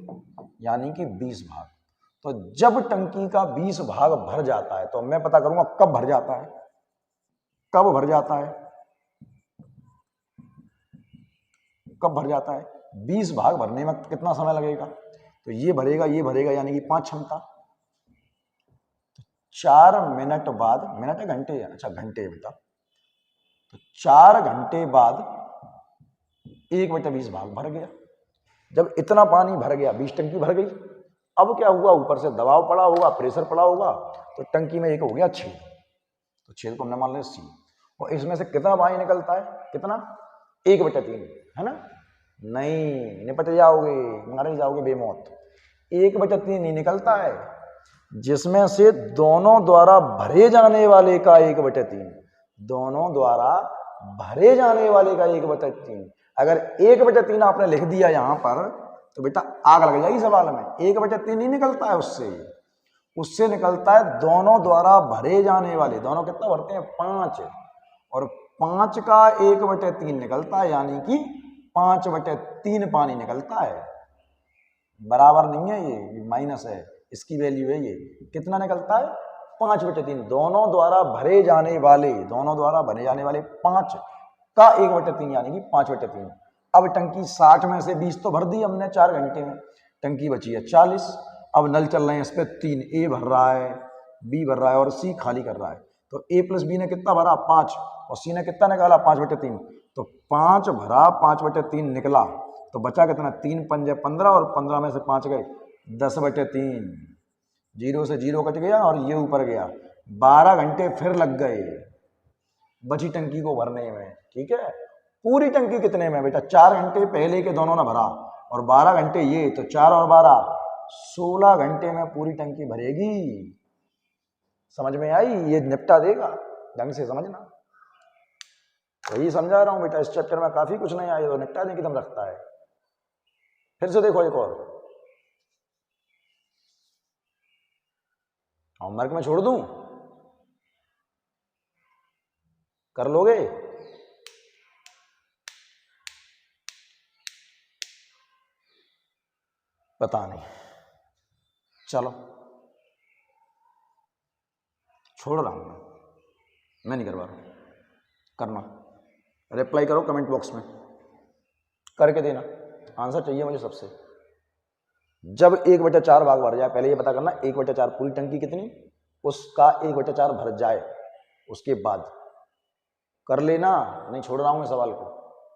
यानी कि 20 भाग। तो जब टंकी का 20 भाग भर जाता है तो मैं पता करूंगा कब भर जाता है, कब भर जाता है, कब भर जाता है। 20 भाग भरने में कितना समय लगेगा? तो ये भरेगा यानी कि 5 क्षमता। 4 मिनट बाद, मिनट है घंटे है? अच्छा घंटे बेटा। तो 4 घंटे बाद 1/20 भाग भर गया। जब इतना पानी भर गया, 20 टंकी भर गई, अब क्या हुआ? ऊपर से दबाव पड़ा होगा, प्रेशर पड़ा होगा, तो टंकी में एक हो गया छेद। तो छेद को हमने मान लिया सी। और इसमें से कितना पानी निकलता है? कितना? 1/3, है ना? नहीं, निपट जाओगे, मारे जाओगे बेमौत। 1/3 नहीं निकलता है, जिसमें से दोनों द्वारा भरे जाने वाले का 1/3, दोनों द्वारा भरे जाने वाले का 1/3। अगर 1/3 आपने लिख दिया यहां पर तो बेटा आग लग जाएगी सवाल में। 1/3 नहीं निकलता है उससे निकलता है दोनों द्वारा भरे जाने वाले। दोनों कितना भरते हैं? 5। और 5 का 1/3 निकलता है, यानी कि 5/3 पानी निकलता है। बराबर नहीं है, ये माइनस है, इसकी वैल्यू है ये। कितना निकलता है? 5/3। दोनों द्वारा भरे जाने वाले, दोनों द्वारा भरे जाने वाले 5 का 1/3 यानी कि 5/3। अब टंकी 60 में से 20 तो भर दी हमने 4 घंटे में, टंकी बची है 40। अब नल चल रहे हैं इस पे 3, ए भर रहा है, बी भर रहा है और सी खाली कर रहा है। तो ए प्लस बी ने कितना भरा? 5, और सी ने कितना निकाला? 5/3। तो 5 भरा, 5/3 निकला, तो बचा कितना? 3 पंजे 15 और 15 में से 5 गए, 10/3। 0 से 0 कट गया और ये ऊपर गया। 12 घंटे फिर लग गए बची टंकी को भरने में। ठीक है, पूरी टंकी कितने में बेटा? 4 घंटे पहले के दोनों ने भरा और 12 घंटे ये, तो 4 और 12 16 घंटे में पूरी टंकी भरेगी। समझ में आई? ये निपटा देगा, ढंग से समझना। वही समझा रहा हूं बेटा, इस चैप्टर में काफी कुछ नहीं आया तो निपटा देने की दम रखता है। फिर से देखो एक और, होमवर्क में छोड़ दूं, कर लोगे? पता नहीं, चलो छोड़ रहा हूं मैं नहीं करवा रहा हूं। करना, रिप्लाई करो कमेंट बॉक्स में, करके देना। आंसर चाहिए मुझे सबसे। जब 1/4 भाग भर जाए, पहले ये पता करना 1/4 पूरी टंकी कितनी, उसका 1/4 भर जाए, उसके बाद कर लेना। नहीं छोड़ रहा हूं मैं सवाल को,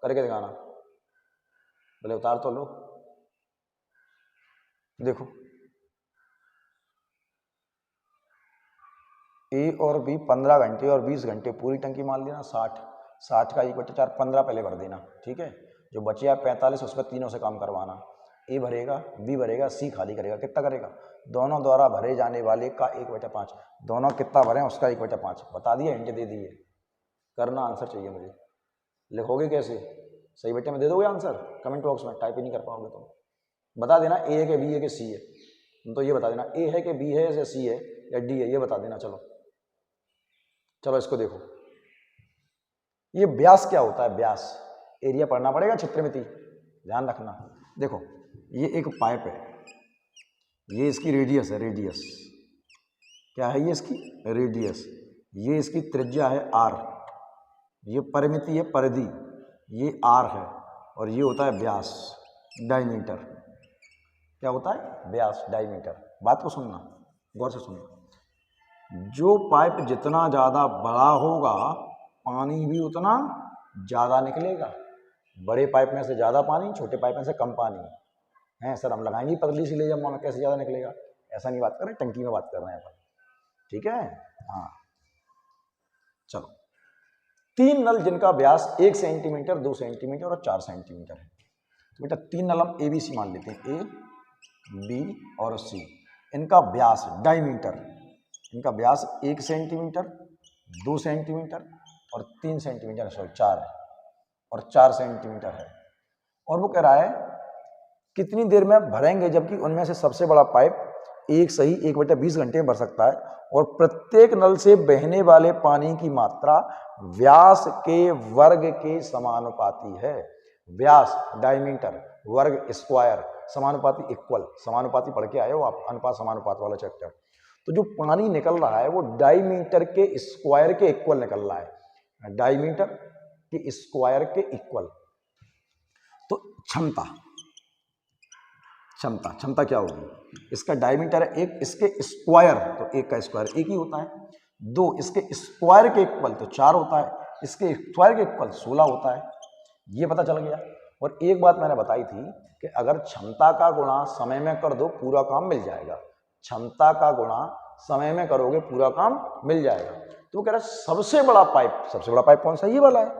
करके दिखाना। पहले उतार तो लो, देखो ए और बी 15 घंटे और 20 घंटे, पूरी टंकी मान लेना 60। 60 का 1/4 15 पहले भर देना। ठीक है, जो बचे 45 उस पर तीनों से काम करवाना। ए भरेगा, बी भरेगा, सी खाली करेगा। कितना करेगा? दोनों द्वारा भरे जाने वाले का 1/5। दोनों कितना भरे उसका 1/5 बता दिया, हिंट दे दिए। करना, आंसर चाहिए मुझे। लिखोगे कैसे? सही बेटे में दे दोगे आंसर कमेंट बॉक्स में, टाइप ही नहीं कर पाओगे तो बता देना ए है कि बी है कि सी है। तो ये बता देना ए है कि बी है या सी है या डी है, ये बता देना। चलो चलो इसको देखो, ये व्यास क्या होता है, व्यास, एरिया पढ़ना पड़ेगा चित्रमिति, ध्यान रखना। देखो ये एक पाइप है, ये इसकी रेडियस है, रेडियस क्या है, ये इसकी रेडियस, ये इसकी त्रिज्या है आर, ये परिमिति है परिधि, ये आर है, और ये होता है व्यास, डायमीटर। क्या होता है, व्यास, डायमीटर। बात को सुनना, गौर से सुनना। जो पाइप जितना ज़्यादा बड़ा होगा पानी भी उतना ज़्यादा निकलेगा। बड़े पाइप में से ज़्यादा पानी, छोटे पाइप में से कम पानी है। सर हम लगाएंगे पतली सी ले, जब माना कैसे ज़्यादा निकलेगा, ऐसा नहीं बात कर रहे, टंकी में बात कर रहे हैं अपन, ठीक है। हाँ चलो, 3 नल जिनका व्यास 1 सेंटीमीटर, 2 सेंटीमीटर और 4 सेंटीमीटर है। तो बेटा 3 नल हम ABC मान लेते हैं, A, B और C। इनका व्यास डायमीटर, इनका व्यास 1 सेंटीमीटर, 2 सेंटीमीटर और 3 सेंटीमीटर, सॉरी 4 है, और 4 सेंटीमीटर है। और वो कह रहा है कितनी देर में भरेंगे, जबकि उनमें से सबसे बड़ा पाइप 1/20 घंटे में भर सकता है, और प्रत्येक नल से बहने वाले पानी की मात्रा व्यास के वर्ग के समानुपाती है। व्यास डायमीटर, वर्ग स्क्वायर, समानुपाती इक्वल, समानुपाती पढ़ के आए हो आप, अनुपात समानुपात वाला चैप्टर। तो जो पानी निकल रहा है वो डायमीटर के स्क्वायर के इक्वल निकल रहा है, डायमीटर के स्क्वायर के इक्वल। तो क्षमता, क्षमता, क्षमता क्या होगी, इसका डायमीटर है 1, इसके स्क्वायर, तो 1 का स्क्वायर 1 ही होता है, 2 इसके स्क्वायर के इक्वल तो 4 होता है, इसके स्क्वायर के इक्वल 16 होता है। ये पता चल गया। और एक बात मैंने बताई थी कि अगर क्षमता का गुणा समय में कर दो पूरा काम मिल जाएगा, क्षमता का गुणा समय में करोगे पूरा काम मिल जाएगा। तो कह रहा है सबसे बड़ा पाइप, सबसे बड़ा पाइप कौन सा, ये वाला है,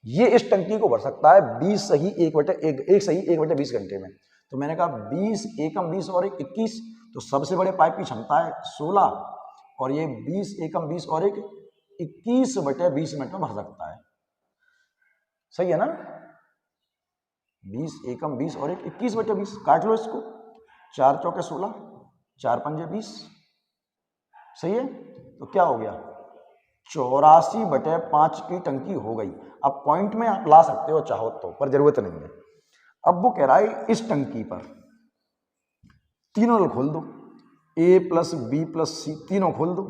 ये इस टंकी को भर सकता है 20 सही 1/20 घंटे में। तो मैंने कहा 20 एकम 20 और 1 21, तो सबसे बड़े पाइप की क्षमता है 16, और ये 20 एकम 20 और 1 21/20 मिनट में भर सकता है। सही है ना, 20 एकम 20 और 1 21/20, काट लो इसको, 4 चौके 16, 4 पंजे 20, सही है। तो क्या हो गया, 84/5 की टंकी हो गई। अब पॉइंट में आप ला सकते हो चाहो तो, पर जरूरत नहीं है। अब वो कह रहा है इस टंकी पर तीनों नल खोल दो, A plus B plus C, तीनों खोल दो।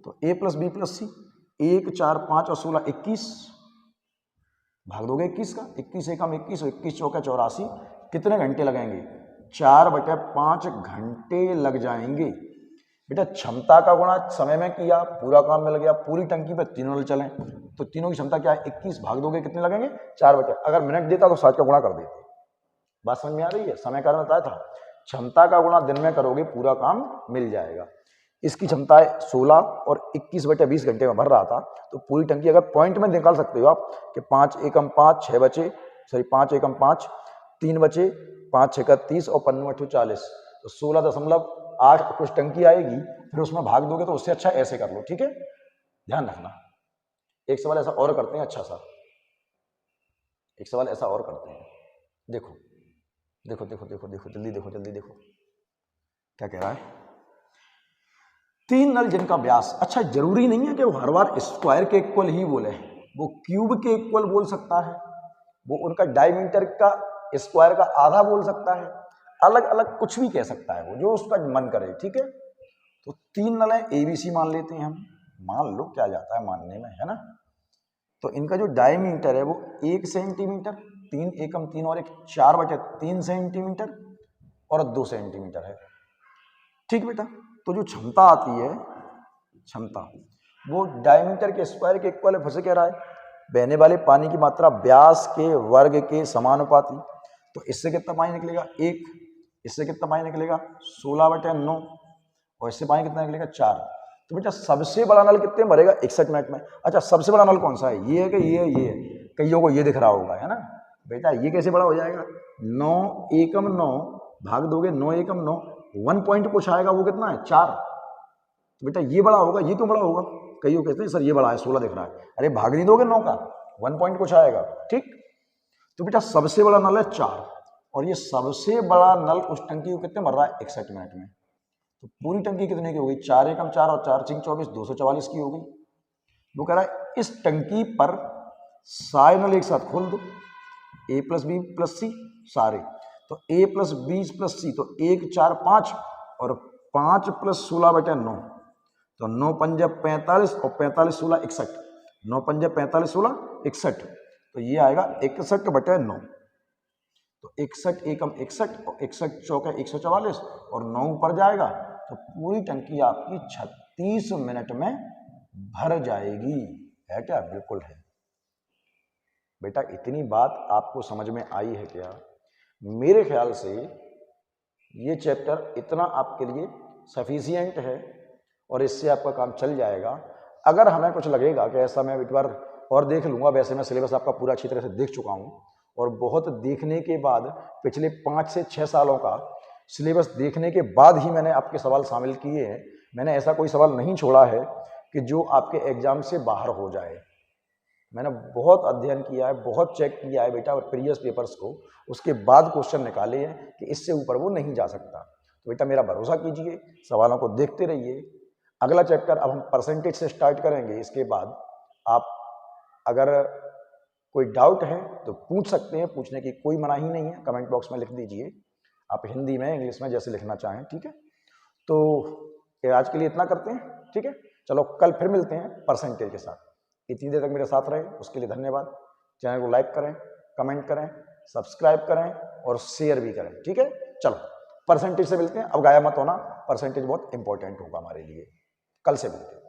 तो A plus B plus C, 1 4 5 और 16 21, भाग दोगे 21 का, 21 एकम 21 और 21 चौका 84, कितने घंटे लगेंगे, 4/5 घंटे लग जाएंगे। बेटा क्षमता का गुणा समय में किया, पूरा काम मिल गया, पूरी टंकी पे तीनों नल चलें, तो तीनों की क्षमता क्या है 21, भाग दोगे कितने लगेंगे 4/, अगर मिनट देता तो 7 का गुणा कर देते। बात समझ में आ रही है, समय कारण बताया था, क्षमता का गुणा दिन में करोगे पूरा काम मिल जाएगा। इसकी क्षमता है 16 और 21/20 घंटे में भर रहा था, तो पूरी टंकी अगर पॉइंट में निकाल सकते हो आप कि 5 एकम 5 6 बचे, सॉरी 5 एकम 5 3 बचे, 5 6 30 और 5 40, तो 16.8 कुछ टंकी आएगी, फिर उसमें भाग दोगे तो उससे अच्छा ऐसे कर लो, ठीक है, ध्यान रखना। एक सवाल ऐसा और करते हैं, अच्छा सा एक सवाल ऐसा और करते हैं, देखो देखो देखो देखो देखो जल्दी देखो, जल्दी देखो क्या कह रहा है। 3 नल जिनका व्यास, अच्छा जरूरी नहीं है कि वो हर बार स्क्वायर के इक्वल ही बोले, वो क्यूब के इक्वल बोल सकता है, वो उनका डायमीटर का स्क्वायर का आधा बोल सकता है, अलग अलग कुछ भी कह सकता है वो, जो उसका मन करे, ठीक है। तो 3 नल है ABC मान लेते हैं हम, मान लो क्या जाता है मानने में, है ना। तो इनका जो डायमीटर है वो 1 सेंटीमीटर, 3 एकम 3 और 1 4/3 सेंटीमीटर और 2 सेंटीमीटर है, ठीक बेटा। तो जो क्षमता आती है, क्षमता वो डायमीटर के स्क्वायर के इक्वल है, फिर से कह रहा है बहने वाले पानी की मात्रा व्यास के वर्ग के समानुपाती। तो इससे कितना पानी निकलेगा 1, इससे कितना पानी निकलेगा 16/9, और इससे पानी कितना निकलेगा 4। तो बेटा सबसे बड़ा नल कितने भरेगा 61 मिनट में। अच्छा सबसे बड़ा नल कौन सा है, ये है कि ये है, ये है, कईयों को ये दिख रहा होगा, है ना। बेटा ये कैसे बड़ा हो जाएगा, 9 एकम 9, भाग दोगे 9 एकम 9, 1 पॉइंट कुछ आएगा, वो कितना है 4। तो बेटा ये बड़ा होगा, ये क्यों बड़ा होगा, कईयों कहते हैं सर ये बड़ा है 16 दिख रहा है, अरे भाग नहीं दोगे 9 का, 1 पॉइंट कुछ आएगा, ठीक। तो बेटा सबसे बड़ा नल है 4, और ये सबसे बड़ा नल उस टंकी को कितने भर रहा है 61 मिनट में। तो पूरी टंकी कितने की हो गई, 4 एकम 4 और 4 6 24, 244 की हो गई। वो कह रहा है इस टंकी पर साइनल एक साथ खोल दो, a प्लस बी प्लस सी सारे, तो a प्लस बी प्लस सी, तो 1 4 5 और 5 प्लस 16/9, तो 9 पंजा 45 और 45 16 61, 9 पंजा 45 16 61, तो ये आएगा 61/9, तो 61 एकम 61 और 61 चौका 144 और 9 ऊपर जाएगा, तो पूरी टंकी आपकी 36 मिनट में भर जाएगी। है क्या? बिल्कुल है बेटा। इतनी बात आपको समझ में आई है क्या? मेरे ख्याल से ये चैप्टर इतना आपके लिए सफिशियंट है और इससे आपका काम चल जाएगा। अगर हमें कुछ लगेगा कि ऐसा, मैं एक बार और देख लूँगा। वैसे मैं सिलेबस आपका पूरा अच्छी तरह से देख चुका हूँ और बहुत देखने के बाद, पिछले 5 से 6 सालों का सिलेबस देखने के बाद ही मैंने आपके सवाल शामिल किए हैं। मैंने ऐसा कोई सवाल नहीं छोड़ा है कि जो आपके एग्जाम से बाहर हो जाए। मैंने बहुत अध्ययन किया है, बहुत चेक किया है बेटा प्रीवियस पेपर्स को, उसके बाद क्वेश्चन निकाले हैं कि इससे ऊपर वो नहीं जा सकता। तो बेटा मेरा भरोसा कीजिए, सवालों को देखते रहिए। अगला चैप्टर अब हम परसेंटेज से स्टार्ट करेंगे। इसके बाद आप अगर कोई डाउट है तो पूछ सकते हैं, पूछने की कोई मनाही नहीं है। कमेंट बॉक्स में लिख दीजिए, आप हिंदी में इंग्लिश में जैसे लिखना चाहें, ठीक है। तो आज के लिए इतना करते हैं, ठीक है। चलो कल फिर मिलते हैं परसेंटेज के साथ। इतनी देर तक मेरे साथ रहे उसके लिए धन्यवाद। चैनल को लाइक करें, कमेंट करें, सब्सक्राइब करें और शेयर भी करें, ठीक है। चलो परसेंटेज से मिलते हैं। अब गाया मत होना, परसेंटेज बहुत इंपॉर्टेंट होगा हमारे लिए। कल से मिलते हैं।